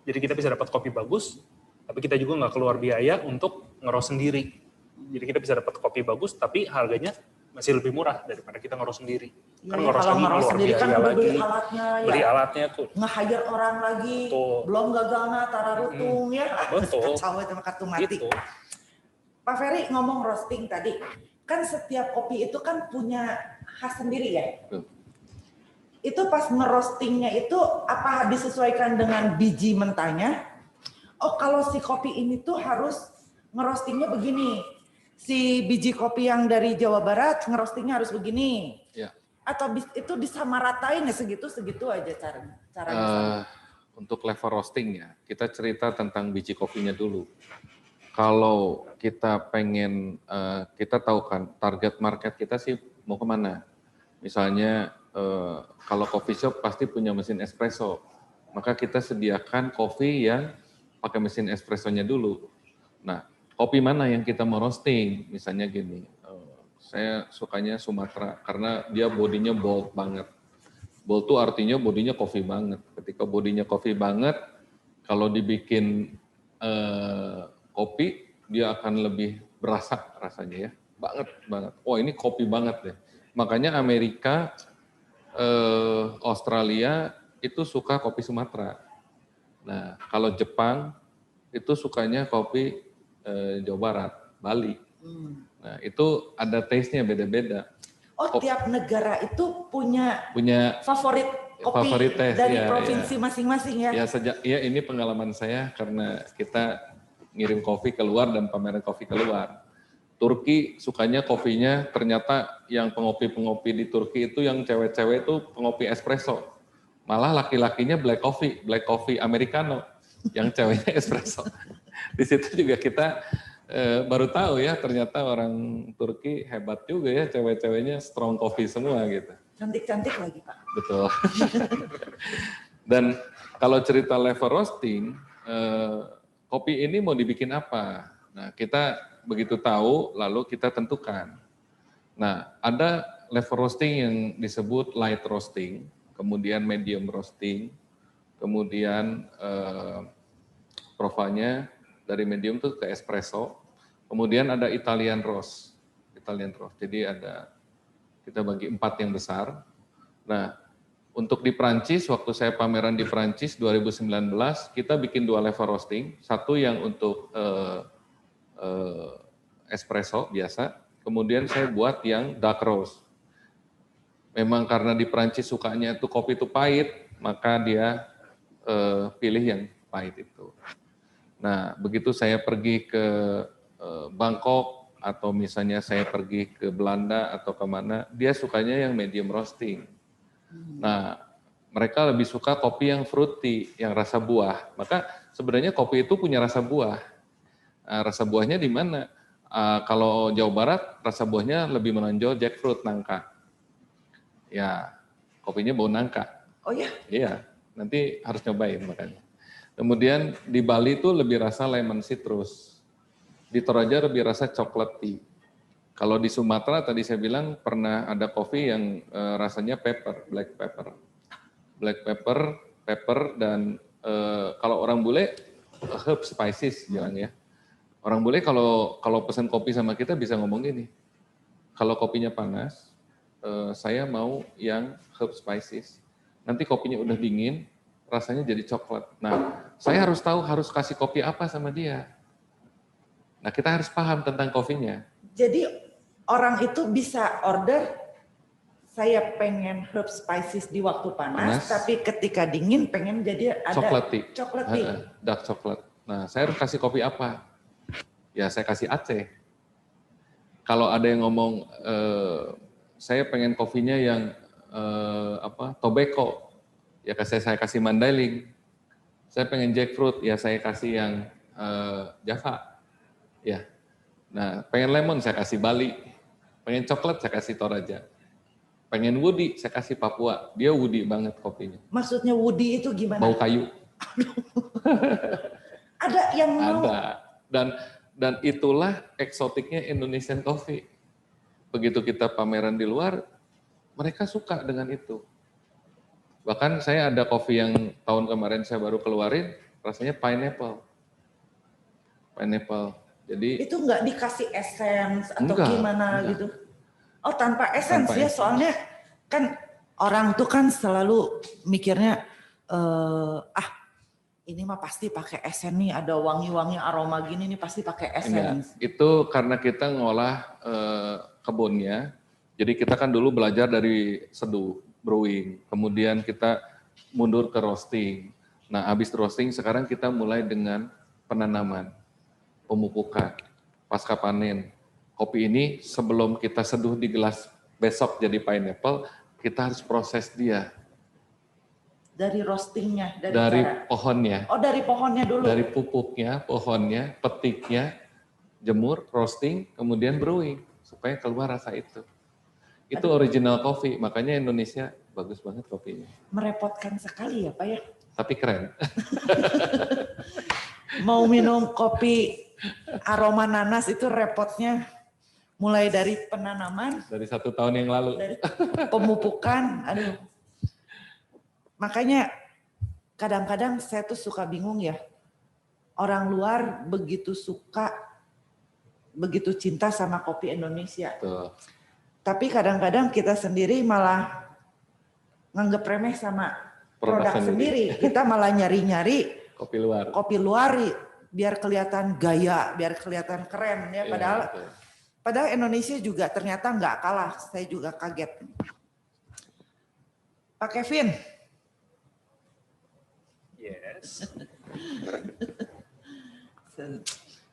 Jadi kita bisa dapat kopi bagus, tapi kita juga nggak keluar biaya untuk ngeroast sendiri. Jadi kita bisa dapat kopi bagus, tapi harganya masih lebih murah daripada kita ngeroast sendiri. Ya, kan kalau ngeroast sendiri kan udah beli alatnya, beli alatnya tuh. Nge-hire orang lagi, belum gagalnya tara rutung ya. Betul. Kacau itu kartu mati. Gitu. Pak Ferry ngomong roasting tadi, kan setiap kopi itu kan punya khas sendiri ya. Itu pas ngerostingnya itu apa disesuaikan dengan biji mentahnya? Oh kalau si kopi ini tuh harus ngerostingnya begini. Si biji kopi yang dari Jawa Barat ngerostingnya harus begini. Ya. Atau itu disamaratain ya segitu aja caranya. Untuk level roasting ya, kita cerita tentang biji kopinya dulu. kalau kita pengen, kita tahu kan target market kita sih mau kemana. Misalnya kalau coffee shop pasti punya mesin espresso, maka kita sediakan kopi yang pakai mesin espressonya dulu. Nah, kopi mana yang kita mau roasting? Misalnya gini, saya sukanya Sumatera karena dia bodinya bold banget. Bold itu artinya bodinya kopi banget. Ketika bodinya kopi banget, kalau dibikin kopi, dia akan lebih berasa rasanya ya, banget. Oh ini kopi banget deh. Makanya Amerika, Australia itu suka kopi Sumatera. Nah kalau Jepang itu sukanya kopi Jawa Barat, Bali. Nah itu ada taste-nya beda-beda. Oh, tiap negara itu punya favorit kopi favorit taste, dari ya, provinsi ya. masing-masing ya? Ya ini pengalaman saya karena kita ngirim kopi keluar dan pameran kopi keluar. Turki sukanya kopinya ternyata yang pengopi-pengopi di Turki itu yang cewek-cewek itu pengopi espresso. Malah laki-lakinya black coffee americano, yang ceweknya espresso. Di situ juga kita baru tahu ya ternyata orang Turki hebat juga ya, cewek-ceweknya strong coffee semua gitu. Cantik-cantik lagi Pak. Betul. Dan kalau cerita level roasting, kopi ini mau dibikin apa? Nah kita begitu tahu lalu kita tentukan. Nah ada level roasting yang disebut light roasting, kemudian medium roasting, kemudian profilnya dari medium tuh ke espresso, kemudian ada Italian roast. Jadi kita bagi 4 yang besar. Nah, untuk di Prancis, waktu saya pameran di Prancis 2019, kita bikin 2 level roasting. Satu yang untuk espresso biasa, kemudian saya buat yang dark roast. Memang karena di Prancis sukanya itu kopi itu pahit, maka dia pilih yang pahit itu. Nah, begitu saya pergi ke Bangkok atau misalnya saya pergi ke Belanda atau kemana, dia sukanya yang medium roasting. Nah, mereka lebih suka kopi yang fruity, yang rasa buah. Maka sebenarnya kopi itu punya rasa buah. Nah, rasa buahnya di mana? Kalau Jawa Barat, rasa buahnya lebih menonjol jackfruit, nangka. Ya, kopinya bau nangka. Oh ya? Iya, nanti harus nyobain makanya. Kemudian di Bali itu lebih rasa lemon citrus. Di Toraja lebih rasa coklat tea. Kalau di Sumatera tadi saya bilang pernah ada kopi yang rasanya black pepper dan kalau orang bule herb spices bilang ya. Orang bule kalau pesan kopi sama kita bisa ngomong gini. Kalau kopinya panas, saya mau yang herb spices. Nanti kopinya udah dingin, rasanya jadi coklat. Nah, saya harus tahu harus kasih kopi apa sama dia. Nah, kita harus paham tentang kopinya. Jadi orang itu bisa order, saya pengen herb spices di waktu panas. Tapi ketika dingin pengen jadi ada coklat tea. Dark coklat. Nah, saya harus kasih kopi apa? Ya, saya kasih Aceh. Kalau ada yang ngomong, saya pengen kopinya yang tobacco. Ya saya kasih Mandailing. Saya pengen jackfruit, ya saya kasih yang Java. Ya. Nah, pengen lemon saya kasih Bali. Pengen coklat saya kasih Toraja. Pengen woody saya kasih Papua. Dia woody banget kopinya. Maksudnya woody itu gimana? Bau kayu. Ada yang mau? Ada. Dan itulah eksotiknya Indonesian coffee. Begitu kita pameran di luar, mereka suka dengan itu. Bahkan saya ada kopi yang tahun kemarin saya baru keluarin, rasanya pineapple. Jadi itu nggak dikasih essence atau enggak. gitu? Oh tanpa essence ya, soalnya kan orang tuh kan selalu mikirnya ini mah pasti pakai essence nih, ada wangi-wangi aroma gini nih pasti pakai essence. Enggak. Itu karena kita ngolah kebunnya. Jadi kita kan dulu belajar dari seduh, brewing, kemudian kita mundur ke roasting. Nah, habis roasting sekarang kita mulai dengan penanaman, pemupukan, pasca panen. Kopi ini sebelum kita seduh di gelas besok jadi pineapple, kita harus proses dia. Dari roastingnya? Dari pohonnya. Oh dari pohonnya dulu? Dari pupuknya, pohonnya, petiknya, jemur, roasting, kemudian brewing supaya keluar rasa itu. Itu original coffee, makanya Indonesia bagus banget kopinya. Merepotkan sekali ya Pak ya. Tapi keren. Mau minum kopi aroma nanas itu repotnya mulai dari penanaman, Dari 1 tahun yang lalu. dari pemupukan, aduh. Makanya kadang-kadang saya tuh suka bingung ya. Orang luar begitu suka, begitu cinta sama kopi Indonesia. Tuh. Tapi kadang-kadang kita sendiri malah nganggep remeh sama produk sendiri. Kita malah nyari-nyari Kopi luar. kopi luar biar kelihatan gaya, biar kelihatan keren ya. Padahal Indonesia juga ternyata nggak kalah. Saya juga kaget. Pak Kevin. Yes.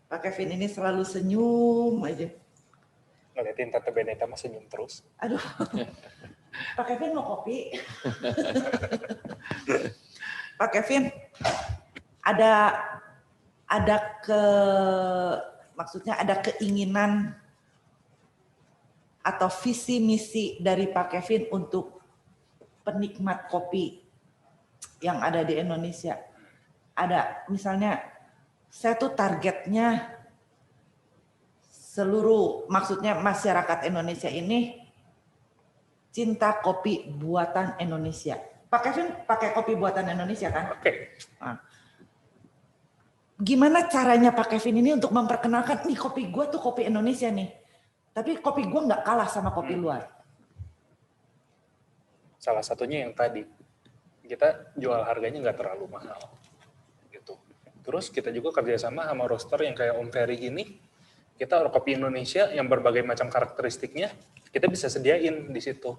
Pak Kevin ini selalu senyum aja. Ngeliatin Tante Beneta mah senyum terus. Aduh. Pak Kevin mau kopi? Pak Kevin, maksudnya ada keinginan atau visi misi dari Pak Kevin untuk penikmat kopi yang ada di Indonesia. Ada misalnya saya tuh targetnya seluruh, maksudnya masyarakat Indonesia ini cinta kopi buatan Indonesia. Pak Kevin pakai kopi buatan Indonesia kan? Oke. Nah, gimana caranya Pak Kevin ini untuk memperkenalkan, nih kopi gue tuh kopi Indonesia nih. Tapi kopi gue nggak kalah sama kopi luar. Salah satunya yang tadi, kita jual harganya nggak terlalu mahal. Gitu. Terus kita juga kerjasama sama roaster yang kayak Om Ferry gini, kita kopi Indonesia yang berbagai macam karakteristiknya, kita bisa sediain di situ.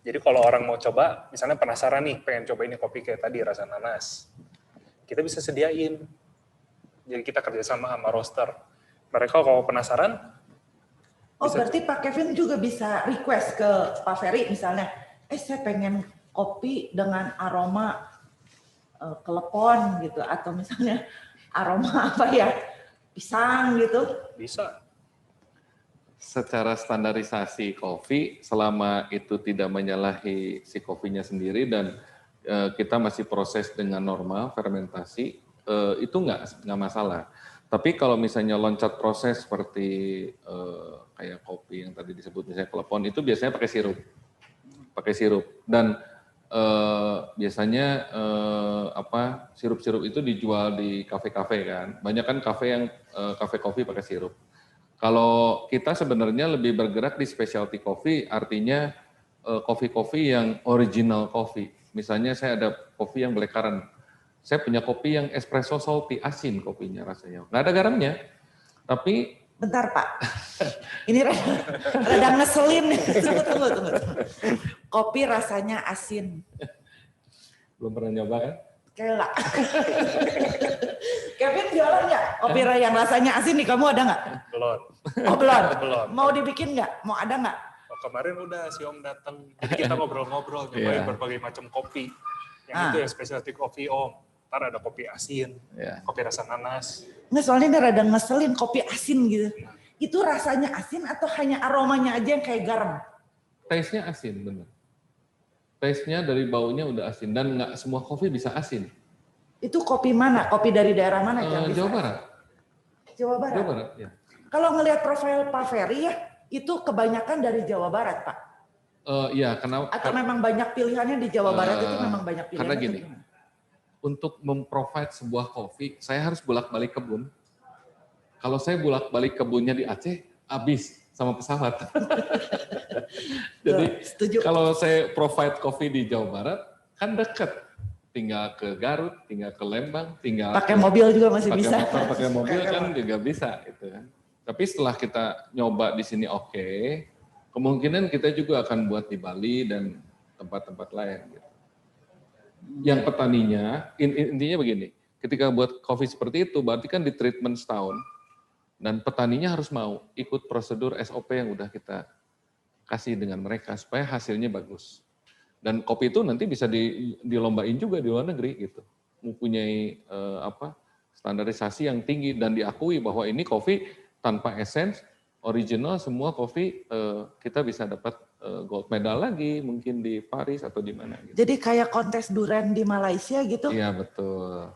Jadi kalau orang mau coba, misalnya penasaran nih, pengen coba ini kopi kayak tadi, rasa nanas, kita bisa sediain. Jadi kita kerjasama sama roaster. Mereka kalau penasaran, Berarti Pak Kevin juga bisa request ke Pak Ferry misalnya, saya pengen kopi dengan aroma kelepon gitu, atau misalnya aroma apa ya, pisang gitu. bisa. Secara standarisasi kopi, selama itu tidak menyalahi si kopinya sendiri dan kita masih proses dengan normal fermentasi, itu nggak masalah. Tapi kalau misalnya loncat proses seperti kayak kopi yang tadi disebut misalnya kelepon, itu biasanya pakai sirup dan biasanya sirup-sirup itu dijual di kafe-kafe kan. Banyak kan kafe yang kafe kopi pakai sirup. Kalau kita sebenarnya lebih bergerak di specialty coffee, artinya kopi-kopi yang original coffee. Misalnya saya ada kopi yang blackcurrant. Saya punya kopi yang espresso salty, asin kopinya rasanya. Nggak ada garamnya, tapi... Bentar Pak, ini rada ngeselin. Tunggu. Kopi rasanya asin. Belum pernah nyoba kan? Kelak. Kevin jualan nggak kopi yang rasanya asin nih, kamu ada nggak? Belum. Oh belum? Belum. Mau dibikin nggak? Mau ada nggak? Kemarin udah si Om datang, jadi kita ngobrol-ngobrol, nyobain berbagai macam kopi. Yang itu ya specialty coffee Om. Ntar ada kopi asin, kopi rasa nanas. Nggak, soalnya ini rada ngeselin kopi asin gitu. Itu rasanya asin atau hanya aromanya aja yang kayak garam? Taste-nya asin, benar. Taste-nya dari baunya udah asin dan nggak semua kopi bisa asin. Itu kopi mana? Kopi dari daerah mana yang bisa? Jawa Barat. Jawa Barat. Jawa Barat, ya. Kalau ngelihat profil Pak Ferry ya, itu kebanyakan dari Jawa Barat, Pak. Iya, kenapa? Atau memang banyak pilihannya di Jawa Barat itu memang banyak pilihannya. Karena gini, untuk memprovide sebuah kopi, saya harus bolak-balik kebun. Kalau saya bolak-balik kebunnya di Aceh, habis sama pesawat. Jadi kalau saya provide kopi di Jawa Barat, kan dekat. Tinggal ke Garut, tinggal ke Lembang, tinggal pakai mobil juga masih bisa. Pakai mobil kan juga bisa gitu kan. Tapi setelah kita nyoba di sini kemungkinan kita juga akan buat di Bali dan tempat-tempat lain gitu. Yang petaninya, intinya begini, ketika buat kopi seperti itu, berarti kan di treatment setahun, dan petaninya harus mau ikut prosedur SOP yang udah kita kasih dengan mereka, supaya hasilnya bagus. Dan kopi itu nanti bisa dilombain juga di luar negeri gitu, mempunyai standarisasi yang tinggi dan diakui bahwa ini kopi tanpa essence, original semua kopi kita bisa dapat gold medal lagi mungkin di Paris atau di mana gitu. Jadi kayak kontes durian di Malaysia gitu? Iya betul.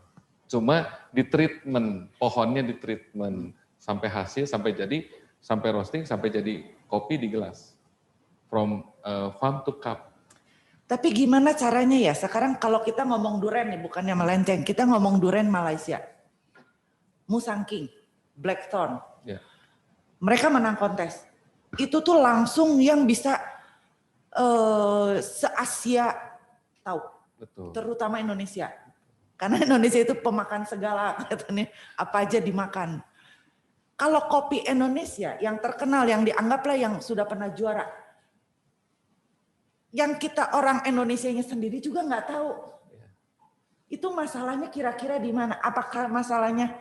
Cuma di treatment, pohonnya di treatment sampai hasil, sampai jadi, sampai roasting, sampai jadi kopi di gelas. From farm to cup. Tapi gimana caranya ya? Sekarang kalau kita ngomong durian nih, bukannya melenceng, kita ngomong durian Malaysia. Musang King, Blackthorn. Ya. Mereka menang kontes. Itu tuh langsung yang bisa se-Asia tahu. Betul. Terutama Indonesia. Karena Indonesia itu pemakan segala, katanya apa aja dimakan. Kalau kopi Indonesia yang terkenal, yang dianggaplah yang sudah pernah juara, yang kita orang Indonesianya sendiri juga nggak tahu. Itu masalahnya kira-kira di mana? Apakah masalahnya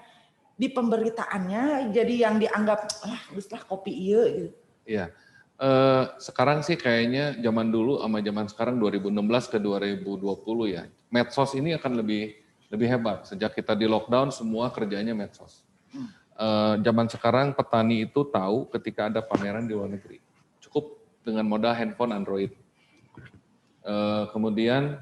di pemberitaannya, jadi yang dianggap, lah kopi iya gitu. Iya. Sekarang sih kayaknya zaman dulu sama zaman sekarang 2016 ke 2020 ya. Medsos ini akan lebih hebat. Sejak kita di lockdown semua kerjanya medsos. Zaman sekarang petani itu tahu ketika ada pameran di luar negeri. Cukup dengan modal handphone Android. Kemudian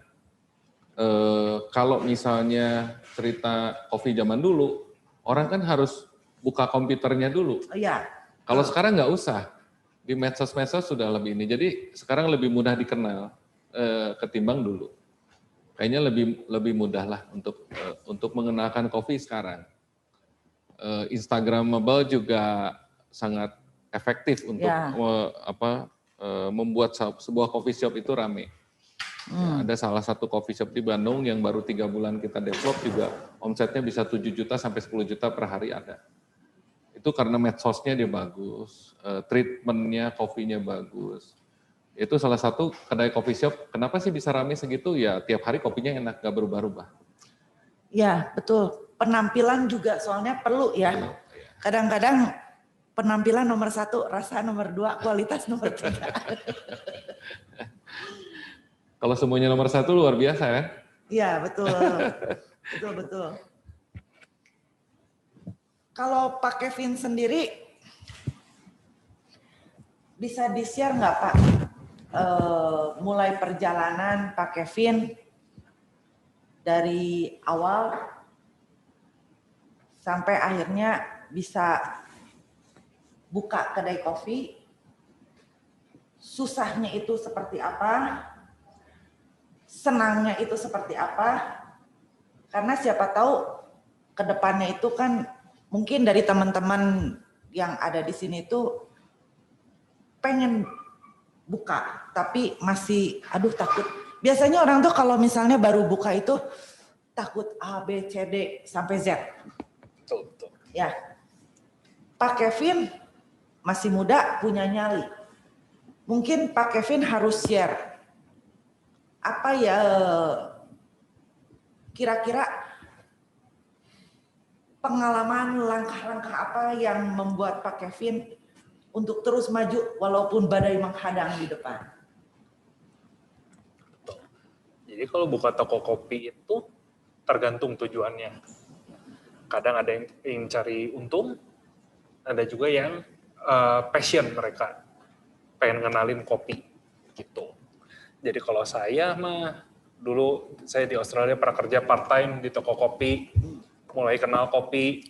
kalau misalnya cerita kopi zaman dulu, orang kan harus buka komputernya dulu. Iya. Kalau sekarang nggak usah. Di medsos-medsos sudah lebih ini. Jadi sekarang lebih mudah dikenal ketimbang dulu. Kayaknya lebih mudah lah untuk mengenalkan kopi sekarang. Instagramable juga sangat efektif untuk membuat sebuah coffee shop itu rame. Ya, ada salah satu coffee shop di Bandung yang baru 3 bulan kita develop juga omsetnya bisa 7 juta sampai 10 juta per hari ada. Itu karena medsosnya dia bagus, treatmentnya kopinya bagus. Itu salah satu kedai coffee shop, kenapa sih bisa rame segitu? Ya tiap hari kopinya enak, gak berubah-ubah. Ya betul, penampilan juga soalnya perlu ya. Kadang-kadang penampilan nomor 1, rasa nomor 2, kualitas nomor 3. Kalau semuanya nomor 1 luar biasa kan? Iya betul, betul. Kalau Pak Kevin sendiri bisa di-share nggak Pak, mulai perjalanan Pak Kevin dari awal sampai akhirnya bisa buka kedai kopi, susahnya itu seperti apa, senangnya itu seperti apa, karena siapa tahu ke depannya itu kan mungkin dari teman-teman yang ada di sini tuh pengen buka, tapi masih takut. Biasanya orang tuh kalau misalnya baru buka itu takut A, B, C, D sampai Z. Betul. Ya, Pak Kevin masih muda, punya nyali. Mungkin Pak Kevin harus share apa ya kira-kira pengalaman langkah-langkah apa yang membuat Pak Kevin untuk terus maju walaupun badai menghadang di depan. Betul. Jadi kalau buka toko kopi itu tergantung tujuannya. Kadang ada yang cari untung, ada juga yang passion mereka, pengen ngenalin kopi gitu. Jadi kalau saya mah dulu saya di Australia pernah kerja part time di toko kopi, mulai kenal kopi,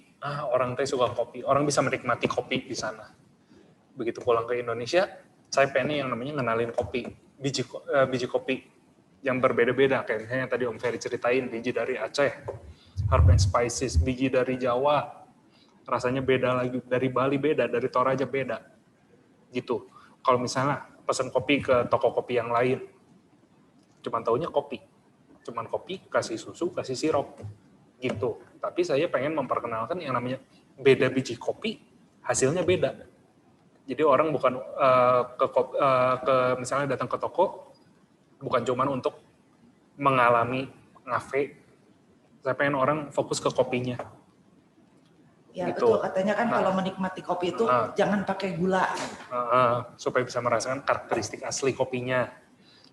orang teh suka kopi, orang bisa menikmati kopi di sana. Begitu pulang ke Indonesia, saya pengen yang namanya ngenalin kopi, biji kopi yang berbeda-beda, kayak misalnya tadi Om Ferry ceritain, biji dari Aceh, herb and spices, biji dari Jawa, rasanya beda lagi, dari Bali beda, dari Toraja beda, gitu. Kalau misalnya pesan kopi ke toko kopi yang lain, cuman taunya kopi, kasih susu, kasih sirup, gitu. Tapi saya pengen memperkenalkan yang namanya beda biji kopi, hasilnya beda. Jadi orang bukan misalnya datang ke toko, bukan cuman untuk mengalami ngafe. Saya pengen orang fokus ke kopinya. Ya gitu. Betul, katanya kan kalau menikmati kopi itu jangan pakai gula. Supaya bisa merasakan karakteristik asli kopinya.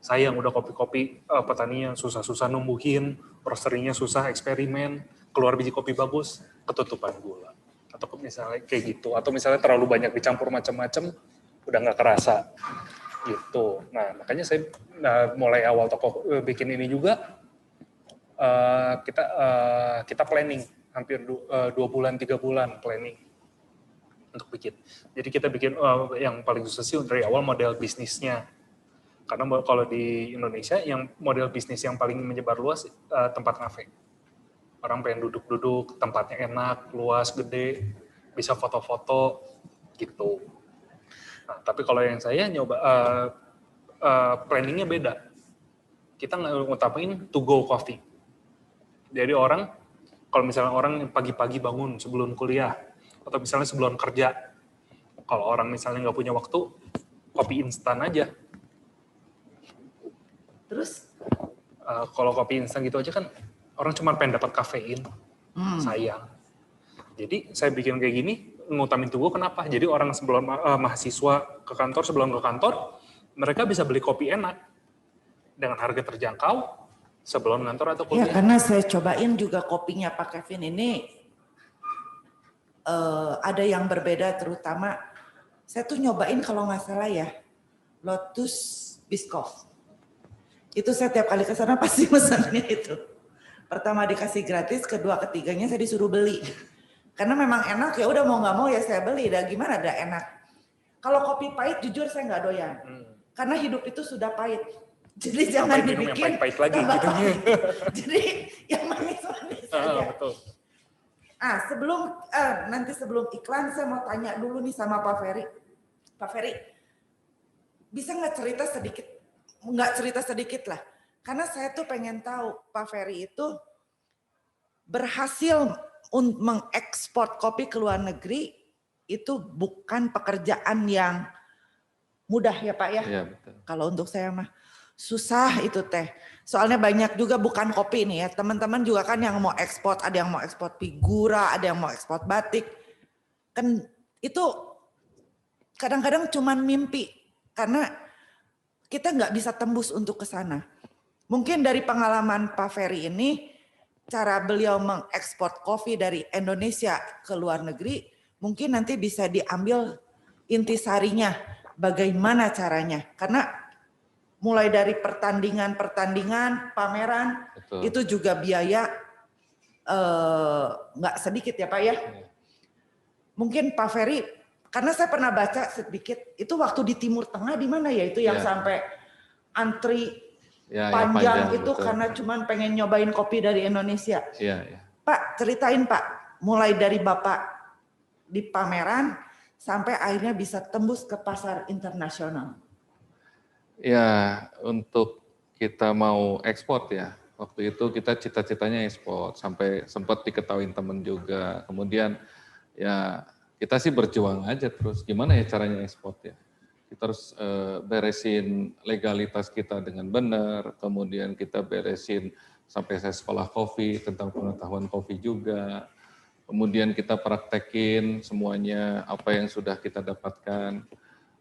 Saya yang udah kopi-kopi, petaninya susah-susah numbuhin, roasterinya susah eksperimen, keluar biji kopi bagus, ketutupan gula. atau misalnya kayak gitu, atau misalnya terlalu banyak dicampur macam-macam udah nggak kerasa gitu. Nah makanya saya mulai awal toko bikin ini juga kita planning hampir 2 bulan 3 bulan planning untuk bikin. Jadi kita bikin yang paling susah sih dari awal model bisnisnya. Karena kalau di Indonesia yang model bisnis yang paling menyebar luas tempat kafe. Orang pengen duduk-duduk, tempatnya enak, luas, gede, bisa foto-foto gitu. Nah, tapi kalau yang saya nyoba planningnya beda. Kita ngutamain to go coffee. Jadi orang, kalau misalnya orang pagi-pagi bangun sebelum kuliah, atau misalnya sebelum kerja, kalau orang misalnya nggak punya waktu, kopi instan aja. Terus? Kalau kopi instan gitu aja kan orang cuma pengen dapat kafein, sayang. Jadi saya bikin kayak gini, ngutamin tubuh kenapa? Jadi orang sebelum mahasiswa ke kantor, sebelum ke kantor, mereka bisa beli kopi enak dengan harga terjangkau sebelum kantor atau kuliah. Ya karena saya cobain juga kopinya Pak Kevin ini ada yang berbeda, terutama saya tuh nyobain kalau nggak salah ya Lotus Biscoff. Itu saya tiap kali ke sana pasti pesannya itu. Pertama dikasih gratis, kedua ketiganya saya disuruh beli. Karena memang enak, ya udah mau nggak mau ya saya beli. Dan gimana ada enak. Kalau kopi pahit jujur saya nggak doyan. Karena hidup itu sudah pahit. Jadi jangan dibikin yang pahit-pahit lagi gitu. Jadi yang manis-manis saja. Betul. Nanti sebelum iklan saya mau tanya dulu nih sama Pak Ferry. Pak Ferry, bisa nggak cerita sedikit? Nggak cerita sedikit lah, karena saya tuh pengen tahu Pak Ferry itu berhasil mengekspor kopi ke luar negeri itu bukan pekerjaan yang mudah ya Pak ya. Iya, betul. Kalau untuk saya mah susah itu teh. Soalnya banyak juga bukan kopi nih ya, teman-teman juga kan yang mau ekspor, ada yang mau ekspor figura, ada yang mau ekspor batik. Kan itu kadang-kadang cuman mimpi karena kita nggak bisa tembus untuk ke sana. Mungkin dari pengalaman Pak Ferry ini, cara beliau mengekspor kopi dari Indonesia ke luar negeri, mungkin nanti bisa diambil intisarinya, bagaimana caranya. Karena mulai dari pertandingan, pameran, Betul. itu juga biaya nggak sedikit ya Pak ya. Mungkin Pak Ferry, karena saya pernah baca sedikit, itu waktu di Timur Tengah di mana ya itu yang sampai antri panjang itu betul. Karena cuman pengen nyobain kopi dari Indonesia. Iya. Pak, ceritain Pak, mulai dari Bapak di pameran sampai akhirnya bisa tembus ke pasar internasional. Ya, untuk kita mau ekspor ya, waktu itu kita cita-citanya ekspor, sampai sempat diketahui teman juga. Kemudian ya kita sih berjuang aja terus, gimana ya caranya ekspor ya. Kita harus beresin legalitas kita dengan benar, kemudian kita beresin sampai saya sekolah kopi, tentang pengetahuan kopi juga. Kemudian kita praktekin semuanya apa yang sudah kita dapatkan.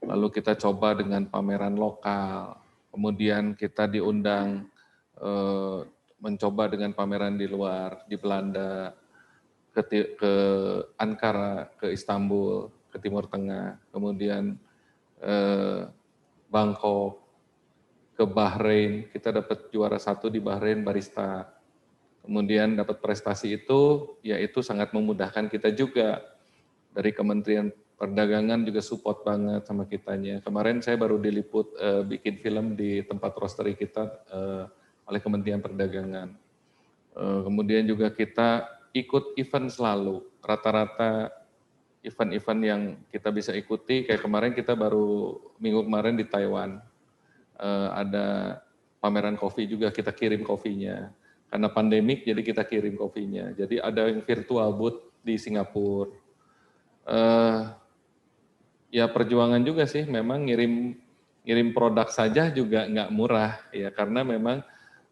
Lalu kita coba dengan pameran lokal. Kemudian kita diundang mencoba dengan pameran di luar, di Belanda, ke Ankara, ke Istanbul, ke Timur Tengah, kemudian Bangkok, ke Bahrain, kita dapat juara 1 di Bahrain barista. Kemudian dapat prestasi itu, yaitu sangat memudahkan kita juga. Dari Kementerian Perdagangan juga support banget sama kitanya. Kemarin saya baru diliput bikin film di tempat roastery kita oleh Kementerian Perdagangan. Kemudian juga kita ikut event selalu, rata-rata event-event yang kita bisa ikuti, kayak kemarin kita baru minggu kemarin di Taiwan, ada pameran kopi juga, kita kirim kopinya. Karena pandemik jadi kita kirim kopinya, jadi ada yang virtual booth di Singapura. Ya perjuangan juga sih, memang ngirim produk saja juga nggak murah, ya karena memang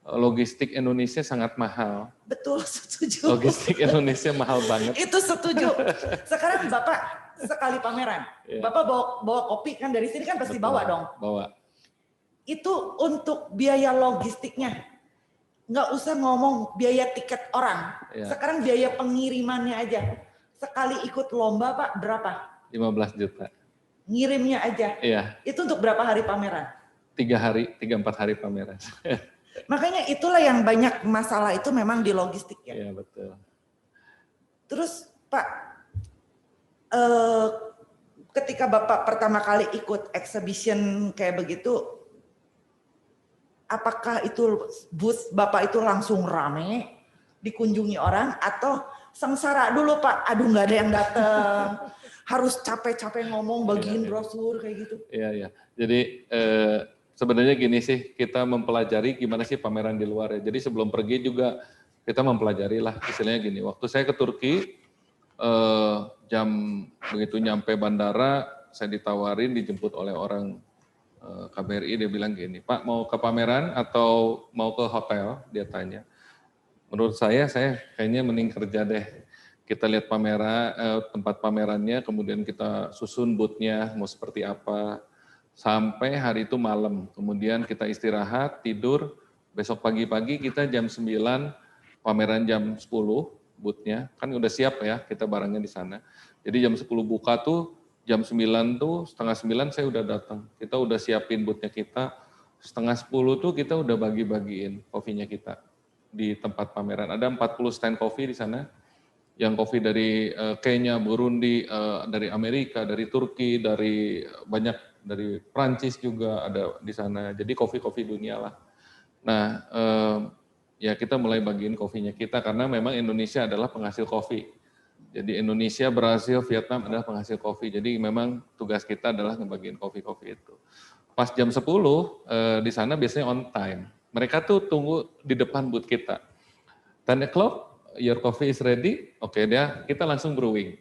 logistik Indonesia sangat mahal. Betul, setuju. Logistik Indonesia mahal banget. Itu setuju. Sekarang Bapak sekali pameran, Bapak bawa kopi kan dari sini kan pasti Betul, bawa dong. Bawa. Itu untuk biaya logistiknya. Nggak usah ngomong biaya tiket orang. Sekarang biaya pengirimannya aja. sekali ikut lomba Pak berapa? 15 juta. Ngirimnya aja. Iya, Itu untuk berapa hari pameran? 3-4 hari pameran. Makanya itulah yang banyak masalah itu memang di logistik ya. Iya, betul. Terus Pak, ketika Bapak pertama kali ikut exhibition kayak begitu, apakah itu booth Bapak itu langsung rame, dikunjungi orang, atau sengsara dulu Pak, aduh nggak ada yang datang, harus capek-capek ngomong, bagiin brosur kayak gitu? Iya, iya. Jadi sebenarnya gini sih, kita mempelajari gimana sih pameran di luar ya. Jadi sebelum pergi juga kita mempelajari lah, istilahnya gini. Waktu saya ke Turki, jam begitu nyampe bandara, saya ditawarin dijemput oleh orang KBRI, dia bilang gini, Pak mau ke pameran atau mau ke hotel? Dia tanya. Menurut saya kayaknya mending kerja deh. Kita lihat pameran, tempat pamerannya, kemudian kita susun booth-nya mau seperti apa. Sampai hari itu malam, kemudian kita istirahat, tidur, besok pagi-pagi kita jam 9, pameran jam 10, booth-nya, kan udah siap ya, kita barangnya di sana. Jadi jam 10 buka tuh, jam 9 tuh, setengah 9 saya udah datang. Kita udah siapin booth-nya kita, setengah 10 tuh kita udah bagi-bagiin kopinya kita di tempat pameran. Ada 40 stand kopi di sana, yang kopi dari Kenya, Burundi, dari Amerika, dari Turki, dari banyak dari Prancis juga ada di sana. Jadi kopi-kopi dunia lah. Nah, ya kita mulai bagiin kopinya kita karena memang Indonesia adalah penghasil kopi. Jadi Indonesia, Brasil, Vietnam adalah penghasil kopi. Jadi memang tugas kita adalah ngebagiin kopi-kopi itu. Pas jam 10 di sana biasanya on time. Mereka tuh tunggu di depan booth kita. 10 o'clock, your coffee is ready. Oke, kita langsung brewing.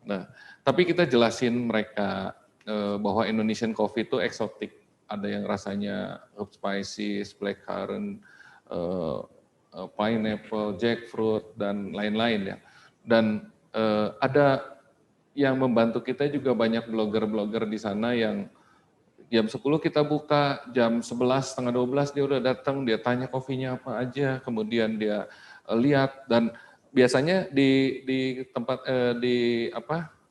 Nah, tapi kita jelasin mereka bahwa Indonesian coffee itu eksotik. Ada yang rasanya herb spices, blackcurrant, pineapple, jackfruit, dan lain-lain ya. Dan ada yang membantu kita juga banyak blogger-blogger di sana yang jam 10 kita buka, jam 11, setengah 12 dia udah datang, dia tanya kopinya apa aja, kemudian dia lihat, dan biasanya di tempat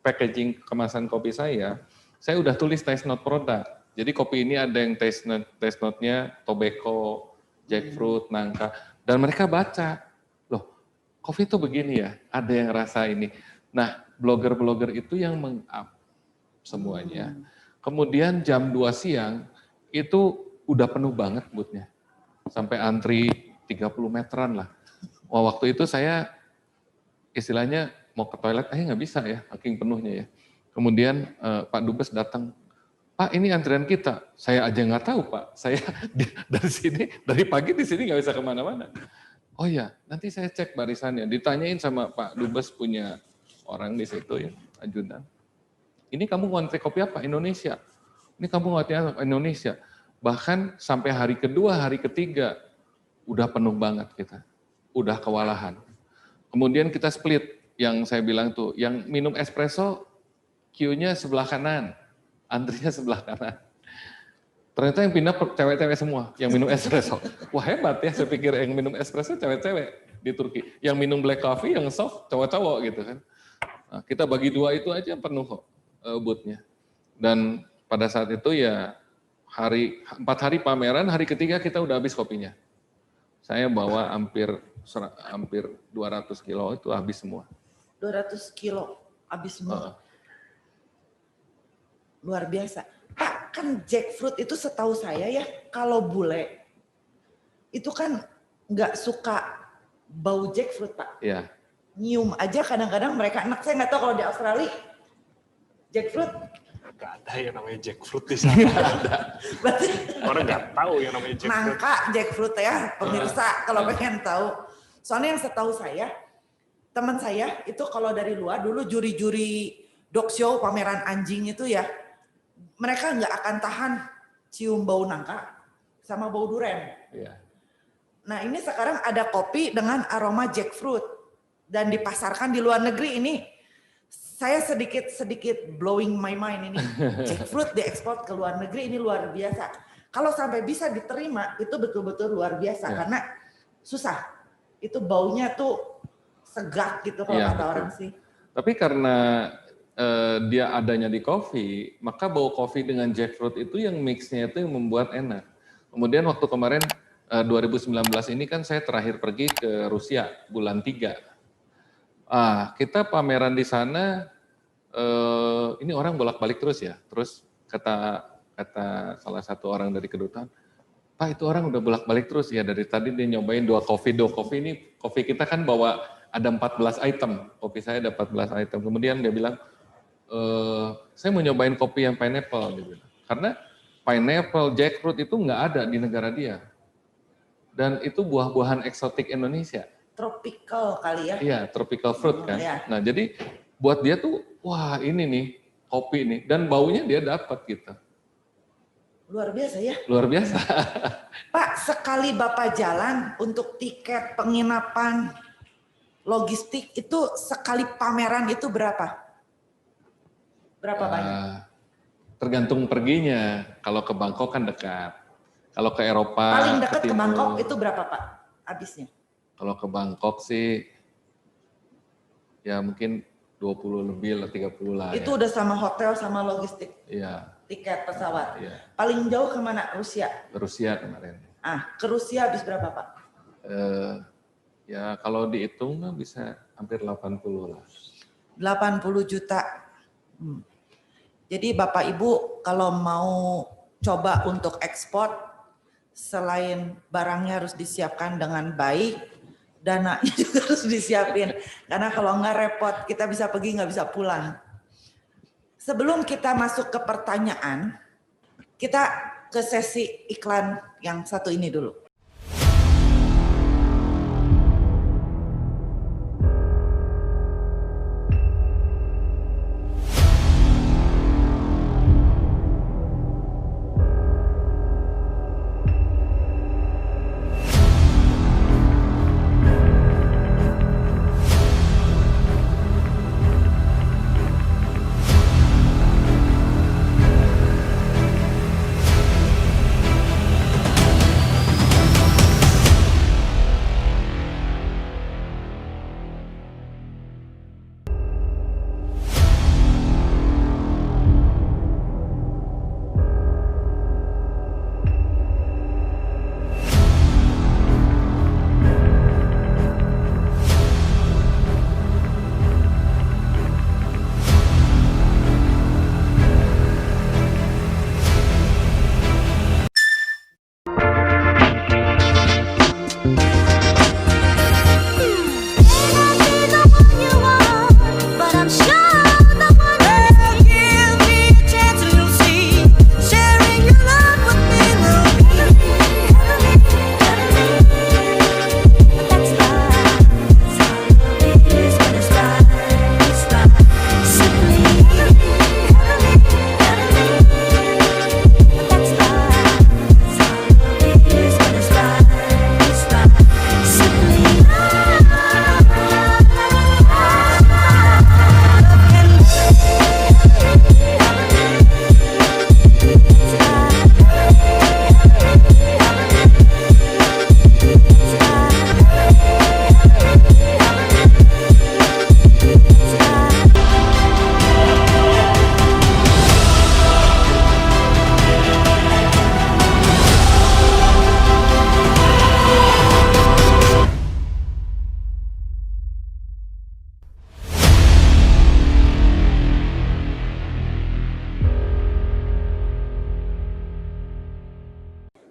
packaging kemasan kopi saya udah tulis taste note produk. Jadi kopi ini ada yang taste note-nya tobacco, jackfruit, nangka, dan mereka baca, loh kopi itu begini ya, ada yang rasa ini. Nah, blogger-blogger itu yang meng-up semuanya. Kemudian jam 2 siang itu udah penuh banget booth-nya. Sampai antri 30 meteran lah. Wah, waktu itu saya istilahnya mau ke toilet aja nggak bisa ya, saking penuhnya ya. Kemudian Pak Dubes datang, Pak ini antrian kita. Saya aja nggak tahu Pak, saya dari pagi di sini nggak bisa kemana-mana. Oh ya, nanti saya cek barisannya. Ditanyain sama Pak Dubes punya orang di situ ya, ajudan. Ini kamu ngantri kopi apa? Indonesia. Ini kamu ngantri apa? Indonesia. Bahkan sampai hari kedua, hari ketiga, udah penuh banget kita. Udah kewalahan. Kemudian kita split, yang saya bilang tuh, yang minum espresso, queue-nya sebelah kanan, antrinya sebelah kanan. Ternyata yang pindah cewek-cewek semua, yang minum espresso. Wah hebat ya, saya pikir yang minum espresso cewek-cewek di Turki. Yang minum black coffee, yang soft, cowok-cowok gitu kan. Nah, kita bagi dua itu aja penuh kok booth-nya. Dan pada saat itu ya 4 hari pameran, hari ketiga kita udah habis kopinya. Saya bawa hampir 200 kilo itu habis semua. 200 kilo habis semua. Luar biasa. Pak, kan jackfruit itu setahu saya ya, kalau bule itu kan nggak suka bau jackfruit Pak. Iya. Nyium aja kadang-kadang mereka enak. Saya nggak tahu kalau di Australia jackfruit. Gak ada yang namanya jackfruit di sana. Berarti Orang nggak tahu yang namanya jackfruit. nangka jackfruit ya pemirsa kalau pengen tahu. Soalnya yang setahu saya, teman saya itu kalau dari luar dulu juri-juri dog show pameran anjing itu ya, mereka nggak akan tahan cium bau nangka sama bau duren. Iya. Nah ini sekarang ada kopi dengan aroma jackfruit dan dipasarkan di luar negeri ini. Saya sedikit blowing my mind ini. Jackfruit diekspor ke luar negeri ini luar biasa. Kalau sampai bisa diterima itu betul-betul luar biasa karena susah. Itu baunya tuh segak gitu kalau kata orang sih. Tapi karena dia adanya di kopi, maka bau kopi dengan jackfruit itu yang mixnya itu yang membuat enak. Kemudian waktu kemarin 2019 ini kan saya terakhir pergi ke Rusia bulan 3. Kita pameran di sana, ini orang bolak-balik terus ya. Terus kata salah satu orang dari kedutaan, Pak itu orang udah bolak-balik terus ya, dari tadi dia nyobain 2 kopi ini, kopi kita kan bawa ada 14 item, kopi saya ada 14 item. Kemudian dia bilang, saya mau nyobain kopi yang pineapple, dia bilang. Karena pineapple, jackfruit itu nggak ada di negara dia. Dan itu buah-buahan eksotik Indonesia. Tropical kali ya? Iya, tropical fruit kan. Iya. Nah jadi buat dia tuh, wah ini nih kopi nih, dan baunya dia dapat gitu. Luar biasa ya? Luar biasa. Pak, sekali Bapak jalan untuk tiket penginapan, logistik itu sekali pameran itu berapa? Berapa banyak? Tergantung perginya. Kalau ke Bangkok kan dekat. Kalau ke Eropa. Paling dekat ke timur. Bangkok itu berapa Pak habisnya? Kalau ke Bangkok sih ya mungkin 20 lebih lah, 30 lah. Itu udah sama hotel sama logistik. Iya. Tiket pesawat. Iya. Paling jauh kemana? Rusia? Rusia kemarin. Ke Rusia habis berapa Pak? Ya kalau dihitung bisa hampir 80 lah. 80 juta. Jadi Bapak Ibu kalau mau coba untuk ekspor, selain barangnya harus disiapkan dengan baik, dananya juga harus disiapin. Karena kalau nggak repot, kita bisa pergi nggak bisa pulang. Sebelum kita masuk ke pertanyaan, kita ke sesi iklan yang satu ini dulu.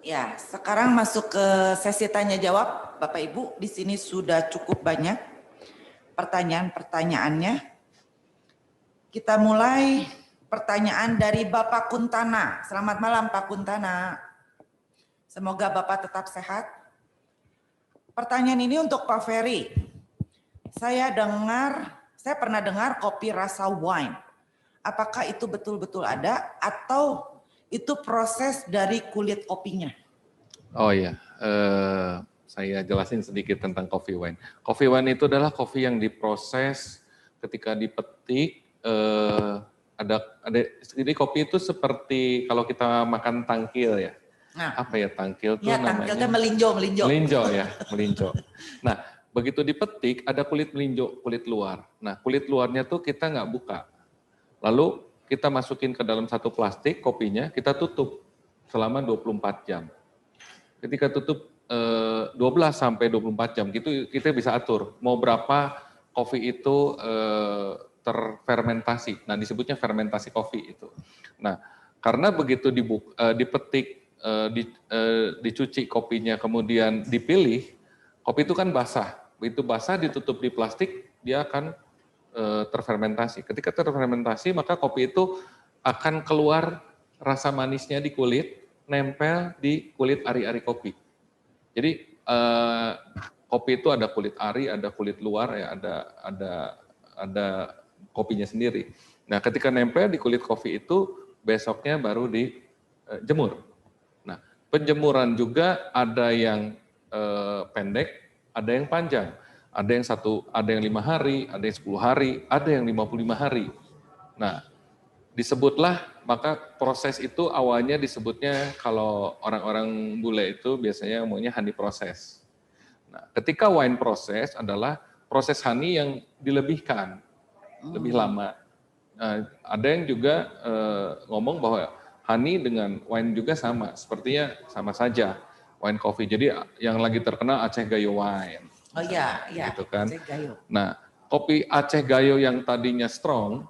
Ya, sekarang masuk ke sesi tanya jawab. Bapak Ibu, di sini sudah cukup banyak pertanyaan-pertanyaannya. Kita mulai pertanyaan dari Bapak Kuntana. Selamat malam Pak Kuntana. Semoga Bapak tetap sehat. Pertanyaan ini untuk Pak Ferry. Saya pernah dengar kopi rasa wine. Apakah itu betul-betul ada atau itu proses dari kulit kopinya? Oh iya, saya jelasin sedikit tentang coffee wine. Coffee wine itu adalah kopi yang diproses ketika dipetik. Jadi kopi itu seperti kalau kita makan tangkil ya. Nah, apa ya tangkil tuh ya, namanya? tangkilnya melinjo. Melinjo ya, melinjo. Nah, begitu dipetik ada kulit melinjo, kulit luar. Nah, kulit luarnya tuh kita nggak buka. Lalu kita masukin ke dalam satu plastik kopinya, kita tutup selama 24 jam. Ketika tutup 12 sampai 24 jam, gitu kita bisa atur mau berapa kopi itu terfermentasi. Nah, disebutnya fermentasi kopi itu. Nah, karena begitu dipetik, dicuci kopinya, kemudian dipilih, kopi itu kan basah. Begitu basah ditutup di plastik, dia akan terfermentasi. Ketika terfermentasi, maka kopi itu akan keluar rasa manisnya di kulit, nempel di kulit ari-ari kopi. Jadi kopi itu ada kulit ari, ada kulit luar, ya ada kopinya sendiri. Nah, ketika nempel di kulit kopi itu, besoknya baru dijemur. Nah, penjemuran juga ada yang pendek, ada yang panjang. Ada yang 5 hari, ada yang 10 hari, ada yang 55 hari. Nah, disebutlah, maka proses itu awalnya disebutnya, kalau orang-orang bule itu biasanya ngomongnya honey proses. Nah, ketika wine proses adalah proses honey yang dilebihkan, lebih lama. Nah, ada yang juga ngomong bahwa honey dengan wine juga sama, sepertinya sama saja, wine coffee. Jadi yang lagi terkenal Aceh Gayo Wine. Oh iya, iya. Gitu kan. Aceh Gayo. Nah, kopi Aceh Gayo yang tadinya strong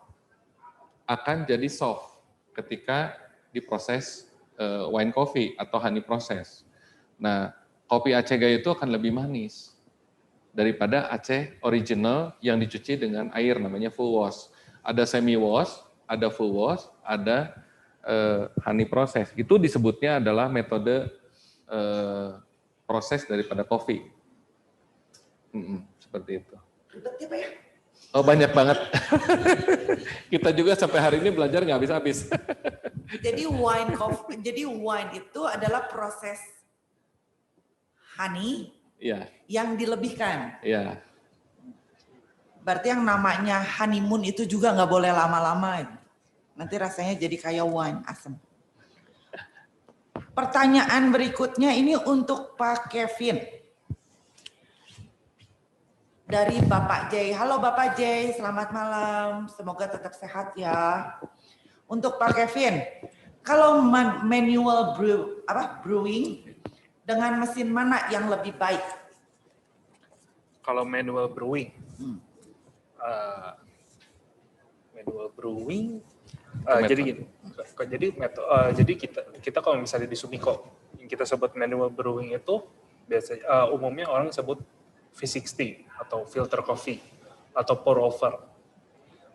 akan jadi soft ketika diproses wine coffee atau honey proses. Nah, kopi Aceh Gayo itu akan lebih manis daripada Aceh original yang dicuci dengan air, namanya full wash. Ada semi wash, ada full wash, ada honey proses. Itu disebutnya adalah metode proses daripada kopi. Seperti itu. Ribet ya Pak ya? Oh, banyak banget. Kita juga sampai hari ini belajar nggak habis-habis. Jadi wine itu adalah proses honey Iya. yang dilebihkan. Iya. Berarti yang namanya honeymoon itu juga nggak boleh lama-lama. Nanti rasanya jadi kayak wine asam. Pertanyaan berikutnya ini untuk Pak Kevin. Dari Bapak J. Halo Bapak J, selamat malam. Semoga tetap sehat ya. Untuk Pak Kevin, kalau manual brewing dengan mesin mana yang lebih baik? Kalau manual brewing, jadi gini, jadi kita kalau misalnya di Sumiko, yang kita sebut manual brewing itu biasanya umumnya orang sebut V60 atau filter coffee atau pour over.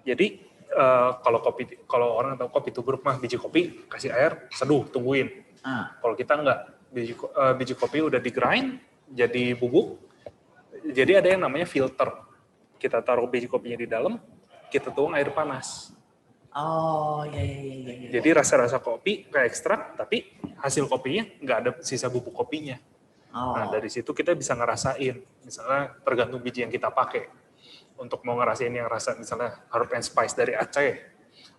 Jadi kalau orang tahu kopi tubruk mah biji kopi kasih air, seduh, tungguin. Kalau kita enggak, biji kopi udah di grind jadi bubuk. Jadi ada yang namanya filter. Kita taruh biji kopinya di dalam, kita tuang air panas. Oh, iya. Jadi rasa-rasa kopi kayak ekstrak, tapi hasil kopinya nggak ada sisa bubuk kopinya. Nah, dari situ kita bisa ngerasain, misalnya tergantung biji yang kita pakai. Untuk mau ngerasain yang rasa misalnya herb and spice dari Aceh,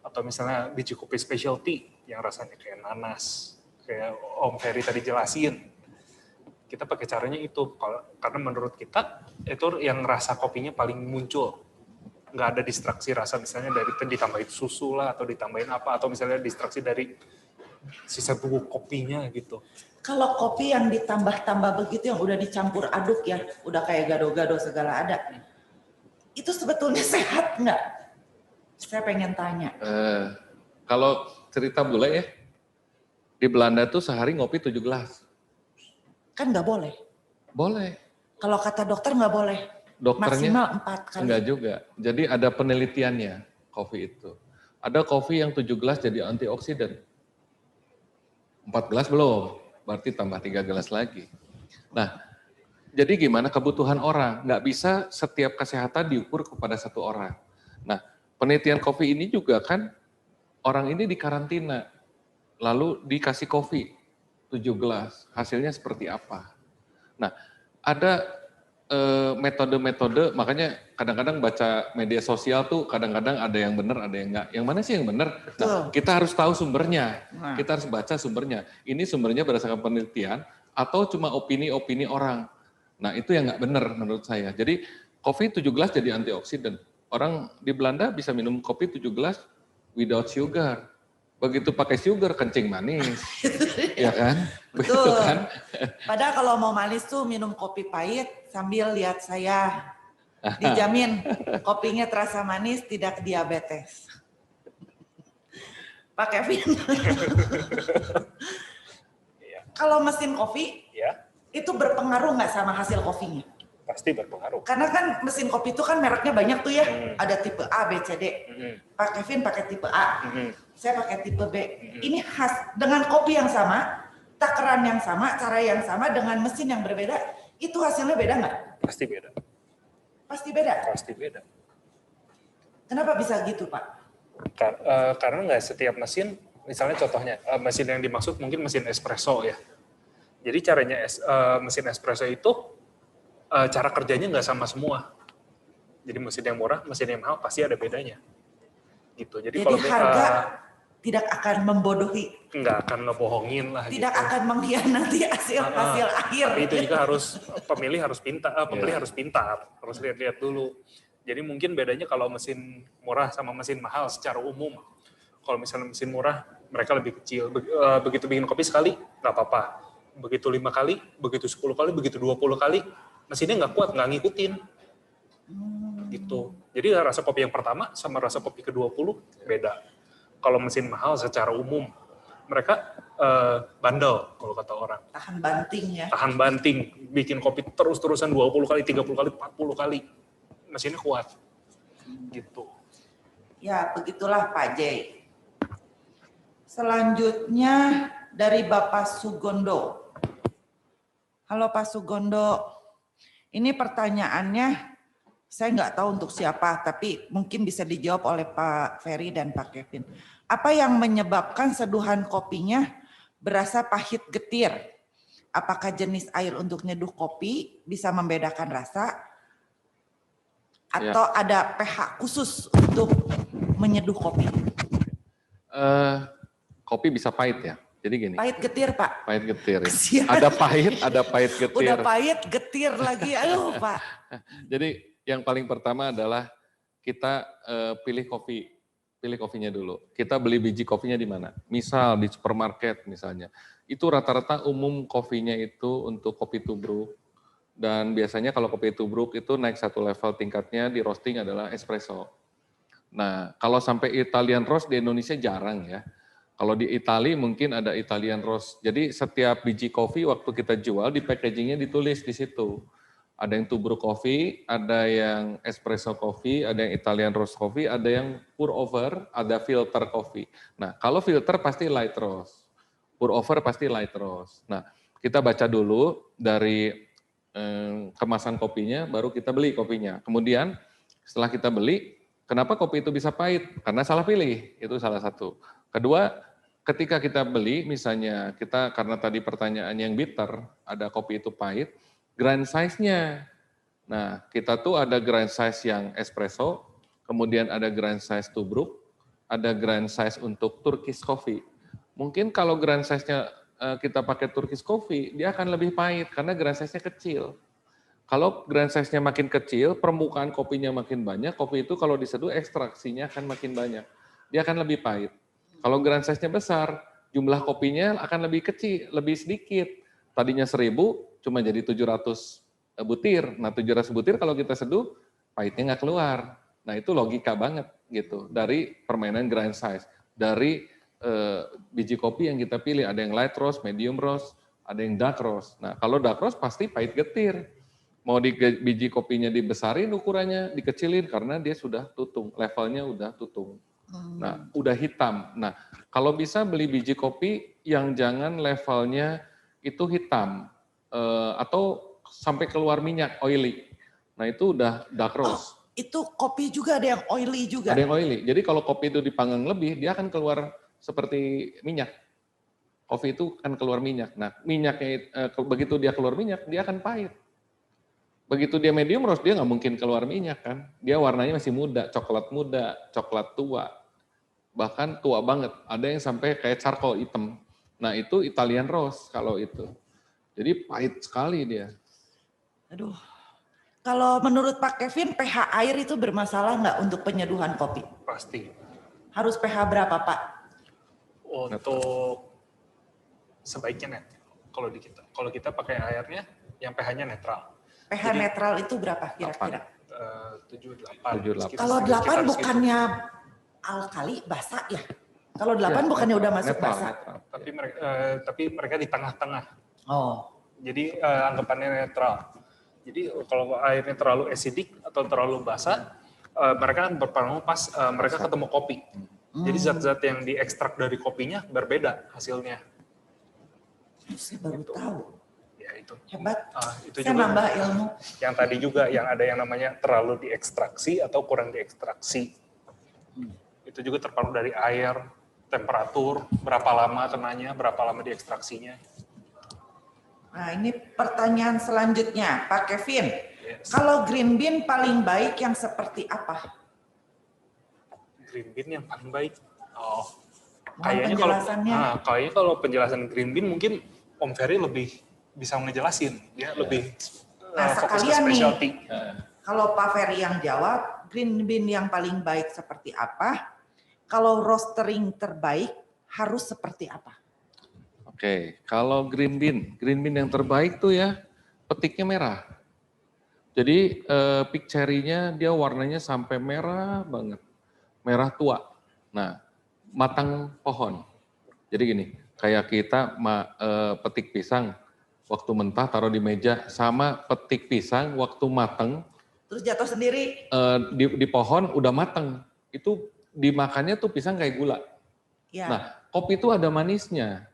atau misalnya biji kopi specialty yang rasanya kayak nanas, kayak Om Ferry tadi jelasin. Kita pakai caranya itu, karena menurut kita itu yang rasa kopinya paling muncul. Nggak ada distraksi rasa, misalnya dari ditambahin susu lah, atau ditambahin apa, atau misalnya distraksi dari sisa bubuk kopinya gitu. Kalau kopi yang ditambah-tambah begitu, yang udah dicampur aduk ya, udah kayak gado-gado segala ada, itu sebetulnya sehat nggak? Saya pengen tanya. Kalau cerita bule ya, di Belanda tuh sehari ngopi 7 gelas. Kan nggak boleh. Boleh. Kalau kata dokter nggak boleh. Dokternya maksimal 4 kali. Enggak juga. Jadi ada penelitiannya kopi itu. Ada kopi yang 7 gelas jadi antioksidan. 4 gelas belum. Berarti tambah 3 gelas lagi. Nah, jadi gimana kebutuhan orang? Nggak bisa setiap kesehatan diukur kepada satu orang. Nah, penelitian kopi ini juga kan, orang ini dikarantina, lalu dikasih kopi 7 gelas, hasilnya seperti apa? Nah, ada metode-metode, makanya kadang-kadang baca media sosial tuh kadang-kadang ada yang benar, ada yang enggak. Yang mana sih yang benar? Nah, kita harus tahu sumbernya. Kita harus baca sumbernya. Ini sumbernya berdasarkan penelitian atau cuma opini-opini orang. Nah itu yang nggak benar menurut saya. Jadi kopi 7 gelas jadi antioksidan. Orang di Belanda bisa minum kopi 7 gelas without sugar. Begitu pakai sugar kencing manis, ya kan? Begitu Betul. kan? Padahal kalau mau manis tuh minum kopi pahit sambil lihat saya. Dijamin kopinya terasa manis, tidak diabetes. Pak Kevin. Kalau mesin kopi, Ya, itu berpengaruh nggak sama hasil kopinya? pasti berpengaruh. Karena kan mesin kopi itu kan mereknya banyak tuh ya. Ada tipe A, B, C, D. Pak Kevin pakai tipe A. Saya pakai tipe B. Ini khas dengan kopi yang sama, takaran yang sama, cara yang sama, dengan mesin yang berbeda, itu hasilnya beda nggak? Pasti beda. Pasti beda. Pasti beda. Kenapa bisa gitu, Pak? Karena nggak setiap mesin, misalnya contohnya mesin yang dimaksud mungkin mesin espresso ya. Jadi caranya mesin espresso itu cara kerjanya nggak sama semua. Jadi mesin yang murah, mesin yang mahal pasti ada bedanya. Gitu. Jadi kalau harga tidak akan membodohi, nggak akan ngebohongin lah. tidak gitu. akan mengkhianati hasil akhir. Tapi itu juga harus pembeli harus pintar, harus lihat-lihat dulu. Jadi mungkin bedanya kalau mesin murah sama mesin mahal secara umum. Kalau misalnya mesin murah, mereka lebih kecil. Begitu bikin kopi sekali, nggak apa-apa. Begitu 5 kali, begitu 10 kali, begitu 20 kali, mesinnya nggak kuat, nggak ngikutin. Gitu. Jadi rasa kopi yang pertama sama rasa kopi ke-20 beda. Kalau mesin mahal secara umum, mereka bandel kalau kata orang. Tahan banting ya. Tahan banting, bikin kopi terus-terusan 20 kali, 30 kali, 40 kali. Mesinnya kuat. Gitu. Ya, begitulah Pak J. Selanjutnya dari Bapak Sugondo. Halo Pak Sugondo. Ini pertanyaannya saya nggak tahu untuk siapa, tapi mungkin bisa dijawab oleh Pak Ferry dan Pak Kevin. Apa yang menyebabkan seduhan kopinya berasa pahit getir? Apakah jenis air untuk nyeduh kopi bisa membedakan rasa? Atau ada pH khusus untuk menyeduh kopi? Kopi bisa pahit ya. Jadi gini. Pahit getir Pak. Pahit getir. Ya. Kesian. Ada pahit getir. Udah pahit getir lagi, aduh Pak. Jadi yang paling pertama adalah kita pilih kopinya dulu. Kita beli biji kopinya di mana? Misal di supermarket misalnya. Itu rata-rata umum kopinya itu untuk kopi tubruk. Dan biasanya kalau kopi tubruk itu naik satu level tingkatnya di roasting adalah espresso. Nah, kalau sampai Italian roast di Indonesia jarang ya. Kalau di Italia mungkin ada Italian roast. Jadi setiap biji kopi waktu kita jual di packagingnya ditulis di situ. Ada yang tubruk coffee, ada yang espresso coffee, ada yang Italian roast coffee, ada yang pour over, ada filter coffee. Nah, kalau filter pasti light roast. Pour over pasti light roast. Nah, kita baca dulu dari kemasan kopinya, baru kita beli kopinya. Kemudian setelah kita beli, kenapa kopi itu bisa pahit? Karena salah pilih, itu salah satu. Kedua, ketika kita beli, misalnya kita karena tadi pertanyaan yang bitter, ada kopi itu pahit, grind size-nya. Nah, kita tuh ada grind size yang espresso, kemudian ada grind size tubruk, ada grind size untuk Turkish coffee. Mungkin kalau grind size-nya kita pakai Turkish coffee, dia akan lebih pahit karena grind size-nya kecil. Kalau grind size-nya makin kecil, permukaan kopinya makin banyak, kopi itu kalau diseduh ekstraksinya akan makin banyak. Dia akan lebih pahit. Kalau grind size-nya besar, jumlah kopinya akan lebih kecil, lebih sedikit. Tadinya 1000, cuma jadi 700 butir. Nah 700 butir kalau kita seduh, pahitnya nggak keluar. Nah itu logika banget gitu dari permainan grind size. Dari biji kopi yang kita pilih, ada yang light roast, medium roast, ada yang dark roast. Nah kalau dark roast pasti pahit getir. Mau biji kopinya dibesarin ukurannya, dikecilin karena dia sudah tutung, levelnya udah tutung. Nah udah hitam. Nah kalau bisa beli biji kopi yang jangan levelnya itu hitam. Atau sampai keluar minyak, oily. Nah itu udah dark roast. Itu kopi juga ada yang oily juga? Ada yang oily. Jadi kalau kopi itu dipanggang lebih, dia akan keluar seperti minyak. Kopi itu akan keluar minyak. Nah minyaknya, begitu dia keluar minyak, dia akan pahit. Begitu dia medium roast, dia nggak mungkin keluar minyak kan. Dia warnanya masih muda, coklat tua. Bahkan tua banget. Ada yang sampai kayak charcoal hitam. Nah itu Italian roast kalau itu. Jadi pahit sekali dia. Aduh. Kalau menurut Pak Kevin, pH air itu bermasalah nggak untuk penyeduhan kopi? Pasti. Harus pH berapa, Pak? Untuk sebaiknya netral. Kalau kita pakai airnya yang pH-nya netral. pH Jadi, netral itu berapa kira-kira? 7-8. 7-8. Kalau 8 bukannya alkali, basa ya? Kalau 8 bukannya udah masuk netral, basa? netral. Tapi mereka di tengah-tengah. Oh. Jadi anggapannya netral. Jadi kalau airnya terlalu acidic atau terlalu basah, mereka kan berpengaruh pas mereka ketemu kopi. Jadi zat-zat yang diekstrak dari kopinya berbeda hasilnya. Saya baru tahu. Ya itu. Hebat. Itu Saya juga nambah ilmu. yang tadi juga yang ada yang namanya terlalu diekstraksi atau kurang diekstraksi. Itu juga terpengaruh dari air, temperatur, berapa lama kenanya, berapa lama diekstraksinya. Nah, ini pertanyaan selanjutnya, Pak Kevin. Yes. Kalau green bean paling baik yang seperti apa? Green bean yang paling baik. Oh, Mohon penjelasannya. Kayaknya kalau penjelasan green bean mungkin Om Ferry lebih bisa ngejelasin. Dia lebih fokus ke sekalian specialty. Kalau Pak Ferry yang jawab, green bean yang paling baik seperti apa? Kalau roastering terbaik harus seperti apa? Oke, kalau green bean yang terbaik tuh ya petiknya merah. Jadi peak cherry-nya dia warnanya sampai merah banget, merah tua. Nah, matang pohon. Jadi gini, kayak kita petik pisang waktu mentah taruh di meja, sama petik pisang waktu matang. Terus jatuh sendiri? Di pohon udah matang, itu dimakannya tuh pisang kayak gula. Ya. Nah, kopi itu ada manisnya.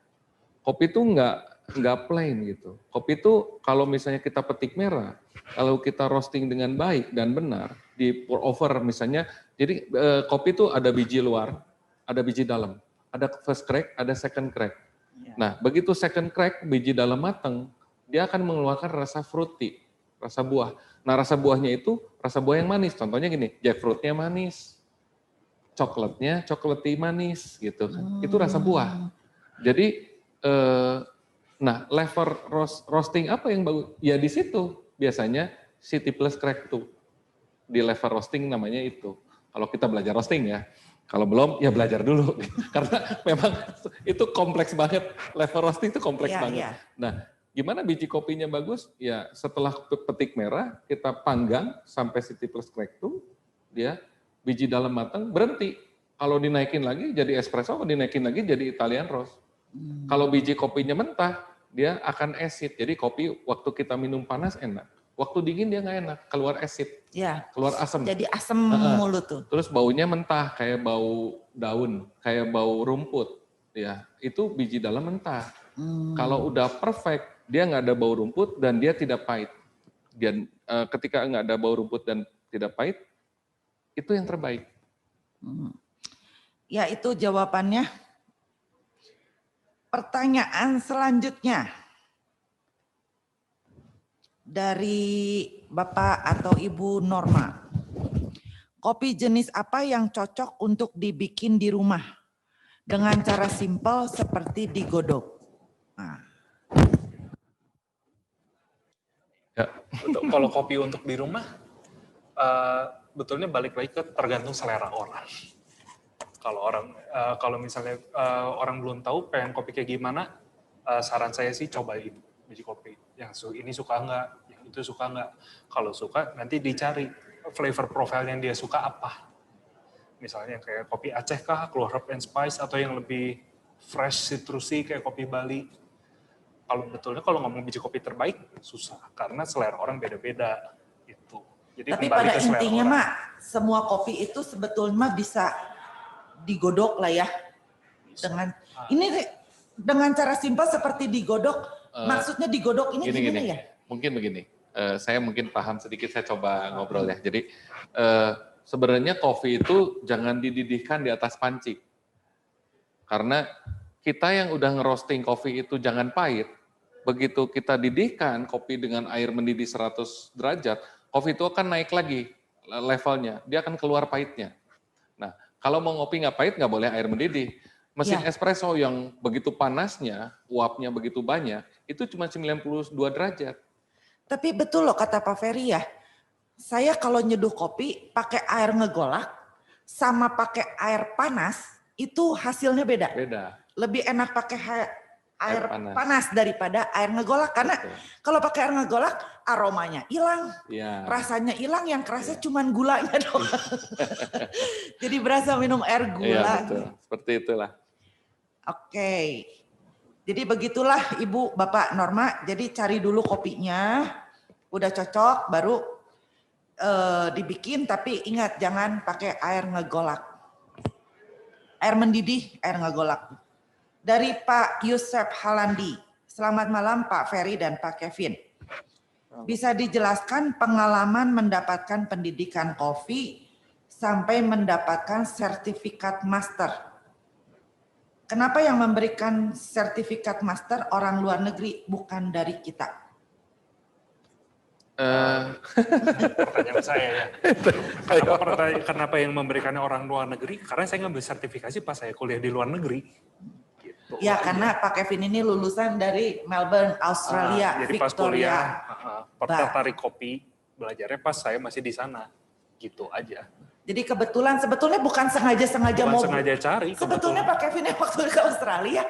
Kopi itu nggak plain gitu. Kopi itu kalau misalnya kita petik merah, kalau kita roasting dengan baik dan benar, di pour over misalnya, jadi kopi itu ada biji luar, ada biji dalam, ada first crack, ada second crack. Ya. Nah, begitu second crack, biji dalam matang, dia akan mengeluarkan rasa fruity, rasa buah. Nah, rasa buahnya itu rasa buah yang manis. Contohnya gini, jackfruitnya manis, coklatnya chocolatey manis gitu kan. Itu rasa buah. Jadi nah, level roasting apa yang bagus? Ya di situ biasanya City Plus Crack tuh. Di level roasting namanya itu. Kalau kita belajar roasting ya. Kalau belum ya belajar dulu. Karena memang itu kompleks banget. Level roasting itu kompleks banget. Nah, gimana biji kopinya bagus? Ya setelah petik merah kita panggang sampai City Plus Crack tuh dia biji dalam matang berhenti. Kalau dinaikin lagi jadi espresso, kalau dinaikin lagi jadi Italian roast. Kalau biji kopinya mentah, dia akan acid. Jadi kopi waktu kita minum panas enak. Waktu dingin dia nggak enak, keluar acid. Ya. Keluar asam. Jadi asam mulut tuh. Terus baunya mentah, kayak bau daun, kayak bau rumput. Ya, itu biji dalam mentah. Kalau udah perfect, dia nggak ada bau rumput dan dia tidak pahit. Dan ketika nggak ada bau rumput dan tidak pahit, itu yang terbaik. Ya, itu jawabannya. Pertanyaan selanjutnya dari Bapak atau Ibu Norma. Kopi jenis apa yang cocok untuk dibikin di rumah dengan cara simpel seperti digodok? Nah. Ya, kalau kopi untuk di rumah, betulnya balik lagi ke tergantung selera orang. Kalau misalnya orang belum tahu pengen kopi kayak gimana, saran saya sih cobain biji kopi. Yang ini suka nggak, yang itu suka nggak. Kalau suka nanti dicari flavor profile yang dia suka apa. Misalnya kayak kopi Aceh kah, keluar herb and spice, atau yang lebih fresh citrusy kayak kopi Bali. Kalau ngomong biji kopi terbaik susah karena selera orang beda-beda itu. Jadi tapi pada intinya mah semua kopi itu sebetulnya bisa digodok lah ya. Dengan cara simpel seperti digodok, maksudnya digodok ini gimana ya? Mungkin begini, saya mungkin paham sedikit, saya coba ngobrol ya. Jadi sebenarnya kopi itu jangan dididihkan di atas panci. Karena kita yang udah ngerosting kopi itu jangan pahit, begitu kita didihkan kopi dengan air mendidih 100 derajat, kopi itu akan naik lagi levelnya, dia akan keluar pahitnya. Nah, kalau mau ngopi nggak pahit, nggak boleh air mendidih. Mesin espresso yang begitu panasnya, uapnya begitu banyak, itu cuma 92 derajat. Tapi betul loh kata Pak Ferry ya. Saya kalau nyeduh kopi pakai air ngegolak sama pakai air panas itu hasilnya beda. Beda. Lebih enak pakai air panas. panas daripada air ngegolak karena Betul. kalau pakai air ngegolak aromanya hilang, Iya. rasanya hilang, yang kerasa Iya. cuman gulanya doang. Jadi berasa minum air Iya gula. betul. Seperti itulah. Oke. Jadi begitulah Ibu Bapak Norma. Jadi cari dulu kopinya, udah cocok baru dibikin, tapi ingat jangan pakai air ngegolak. Air mendidih, air ngegolak. Dari Pak Yusef Halandi. Selamat malam Pak Ferry dan Pak Kevin. Bisa dijelaskan pengalaman mendapatkan pendidikan kopi sampai mendapatkan sertifikat master. Kenapa yang memberikan sertifikat master orang luar negeri bukan dari kita? Pertanyaan saya ya. Kenapa yang memberikannya orang luar negeri? Karena saya ngambil sertifikasi pas saya kuliah di luar negeri. Gitu. Ya karena Pak Kevin ini lulusan dari Melbourne, Australia, Jadi pas Victoria. kuliah, tertarik kopi, belajarnya pas saya masih di sana. Gitu aja. Jadi kebetulan sebetulnya bukan sengaja Bukan mau. sengaja cari. Sebetulnya Pak Kevin yang waktu ke Australia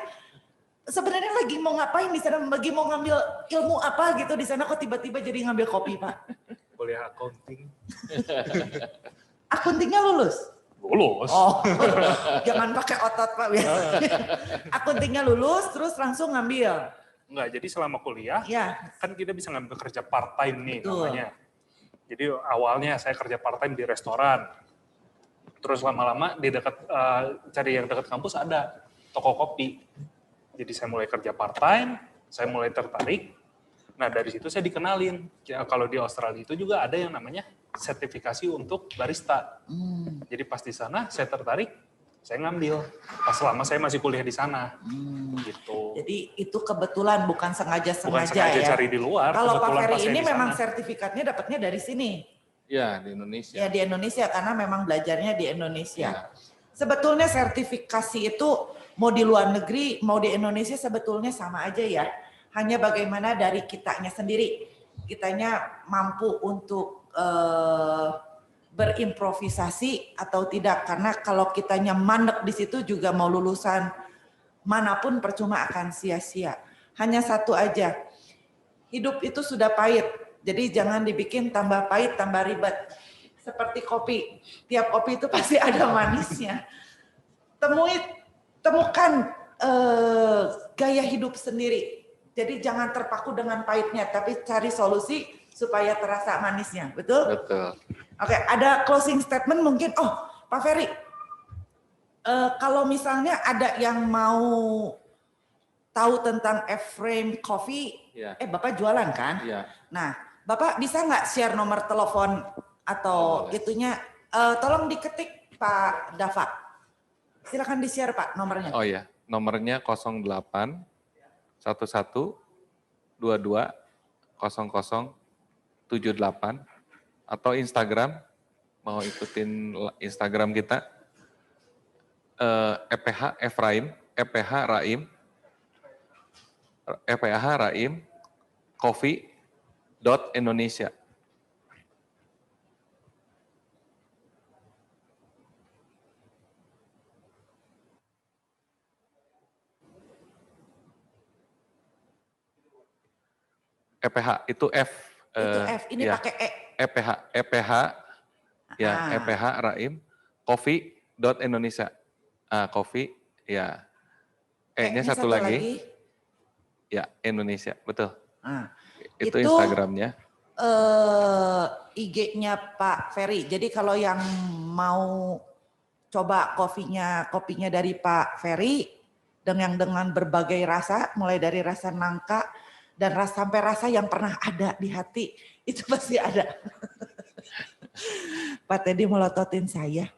sebenarnya lagi mau ngapain di sana, lagi mau ngambil ilmu apa gitu di sana, kok tiba-tiba jadi ngambil kopi Pak? Kuliah accounting. Akuntingnya lulus? Lulus. Oh, jangan pakai otot Pak biasanya. Akuntingnya lulus terus langsung ngambil. Enggak, jadi selama kuliah Ya, kan kita bisa ngambil kerja part time nih betul. namanya. Jadi awalnya saya kerja part time di restoran. Terus lama-lama di dekat cari yang dekat kampus ada toko kopi. Jadi saya mulai kerja part time, saya mulai tertarik. Nah dari situ saya dikenalin. Ya, kalau di Australia itu juga ada yang namanya sertifikasi untuk barista. Jadi pas di sana saya tertarik, saya ngambil. Pas selama saya masih kuliah di sana. Gitu. Jadi itu kebetulan bukan sengaja Bukan sengaja ya. cari di luar. Kalau Pak kebetulan Ferry pas saya ini di memang sana. sertifikatnya dapatnya dari sini. Ya di Indonesia. Ya di Indonesia karena memang belajarnya di Indonesia. Ya. Sebetulnya sertifikasi itu mau di luar negeri, mau di Indonesia sebetulnya sama aja ya. Hanya bagaimana dari kitanya sendiri. Kitanya mampu untuk berimprovisasi atau tidak. Karena kalau kitanya mandek di situ juga mau lulusan manapun percuma akan sia-sia. Hanya satu aja. Hidup itu sudah pahit. Jadi jangan dibikin tambah pahit, tambah ribet. Seperti kopi. Tiap kopi itu pasti ada manisnya. Temukan gaya hidup sendiri. Jadi jangan terpaku dengan pahitnya, tapi cari solusi supaya terasa manisnya. Betul? Betul. Oke, ada closing statement mungkin. Oh, Pak Ferry. Kalau misalnya ada yang mau tahu tentang F-Frame Coffee, Ya. Bapak jualan kan? Ya. Nah, Bapak bisa nggak share nomor telepon atau Boleh. itunya? Tolong diketik Pak Dava. Silakan di-share Pak nomornya. Oh ya, nomornya 08 11 22 00 78 atau Instagram, mau ikutin Instagram kita EPH Efraim, EPH Raim, EPH Raim Coffee.Indonesia. EPH itu F. Itu F, ini ya, pakai E. EPH ya, EPH Raim Coffee.Indonesia. Coffee ya. E-nya satu lagi. Ya, Indonesia, betul. Nah, Itu Instagramnya. IG-nya Pak Ferry. Jadi kalau yang mau coba kopinya dari Pak Ferry dengan berbagai rasa, mulai dari rasa nangka dan sampai rasa yang pernah ada di hati, itu pasti ada. Pak Teddy melototin saya.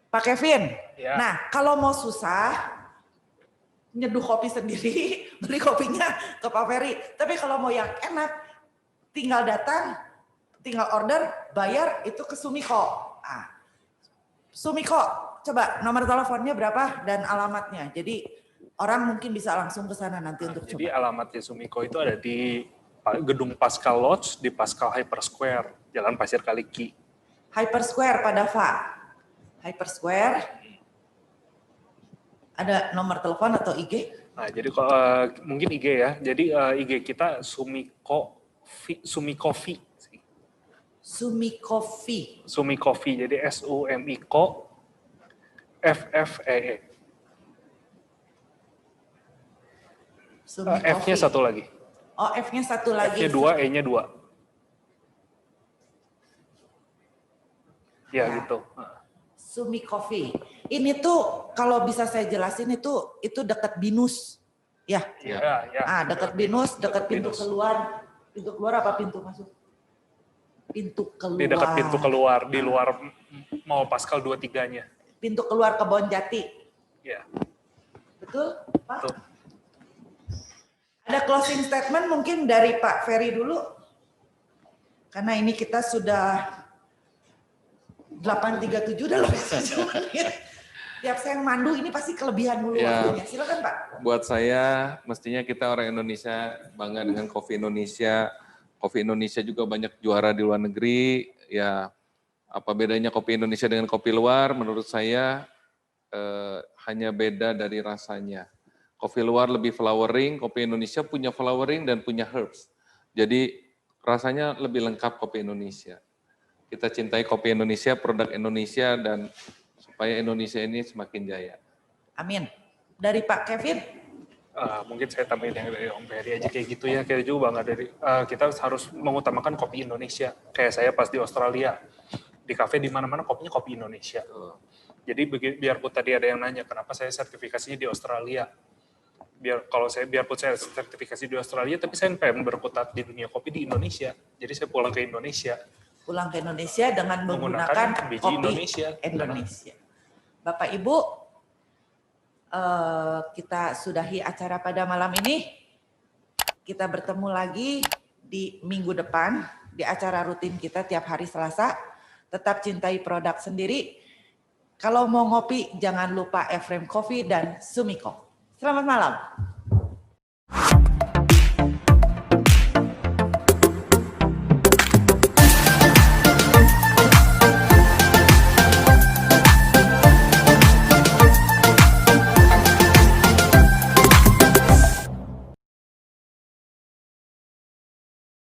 Pak Kevin, Ya. nah kalau mau susah, nyeduh kopi sendiri, beli kopinya ke Pak Ferry. Tapi kalau mau yang enak, tinggal datang, tinggal order, bayar, itu ke Sumiko. Sumiko, coba nomor teleponnya berapa dan alamatnya. Jadi orang mungkin bisa langsung ke sana nanti untuk Jadi coba. alamatnya Sumiko itu ada di gedung Pascal Lodge di Pascal Hyper Square, Jalan Pasir Kaliki. Hyper Square Pak Dava. Hyper Square. Ada nomor telepon atau IG? Nah, jadi mungkin IG ya. Jadi IG kita Sumi Coffee. Sumi Coffee. Sumi Coffee. Jadi SUMICO FFEE. Sumi F-nya Coffee. satu lagi. Oh, F-nya satu lagi. F-nya 2, E-nya 2. Ya, gitu. Sumi Coffee. Ini tuh kalau bisa saya jelasin itu dekat Binus. Ya. Ya. Dekat Binus, dekat pintu Binus. keluar. Pintu keluar apa pintu masuk? Pintu keluar. Di dekat pintu keluar, di luar Mall Pascal 23-nya. Pintu keluar Kebon Jati. Ya. Betul, Pak? Betul. Ada closing statement mungkin dari Pak Ferry dulu. Karena ini kita sudah 8.37 udah lebih sejauh menit. Tiap saya yang mandu ini pasti kelebihan dulu Ya. waktunya. Silakan Pak. Buat saya, mestinya kita orang Indonesia bangga dengan kopi Indonesia. Kopi Indonesia juga banyak juara di luar negeri. Ya, apa bedanya kopi Indonesia dengan kopi luar? Menurut saya hanya beda dari rasanya. Kopi luar lebih flowering, kopi Indonesia punya flowering dan punya herbs. Jadi rasanya lebih lengkap kopi Indonesia. Kita cintai kopi Indonesia, produk Indonesia, dan supaya Indonesia ini semakin jaya. Amin. Dari Pak Kevin. Mungkin saya tambahin yang dari Om Ferry aja kayak gitu ya. Kayak juga bangga dari kita harus mengutamakan kopi Indonesia. Kayak saya pas di Australia, di kafe di mana-mana kopinya kopi Indonesia. Jadi biarpun tadi ada yang nanya kenapa saya sertifikasinya di Australia. Biarpun saya sertifikasi di Australia, tapi saya pengen berkutat di dunia kopi di Indonesia. Jadi saya pulang ke Indonesia. Pulang ke Indonesia dengan menggunakan biji kopi Indonesia. Bapak Ibu, kita sudahi acara pada malam ini. Kita bertemu lagi di minggu depan di acara rutin kita tiap hari Selasa. Tetap cintai produk sendiri. Kalau mau ngopi, jangan lupa Efrem Coffee dan Sumiko. Selamat malam.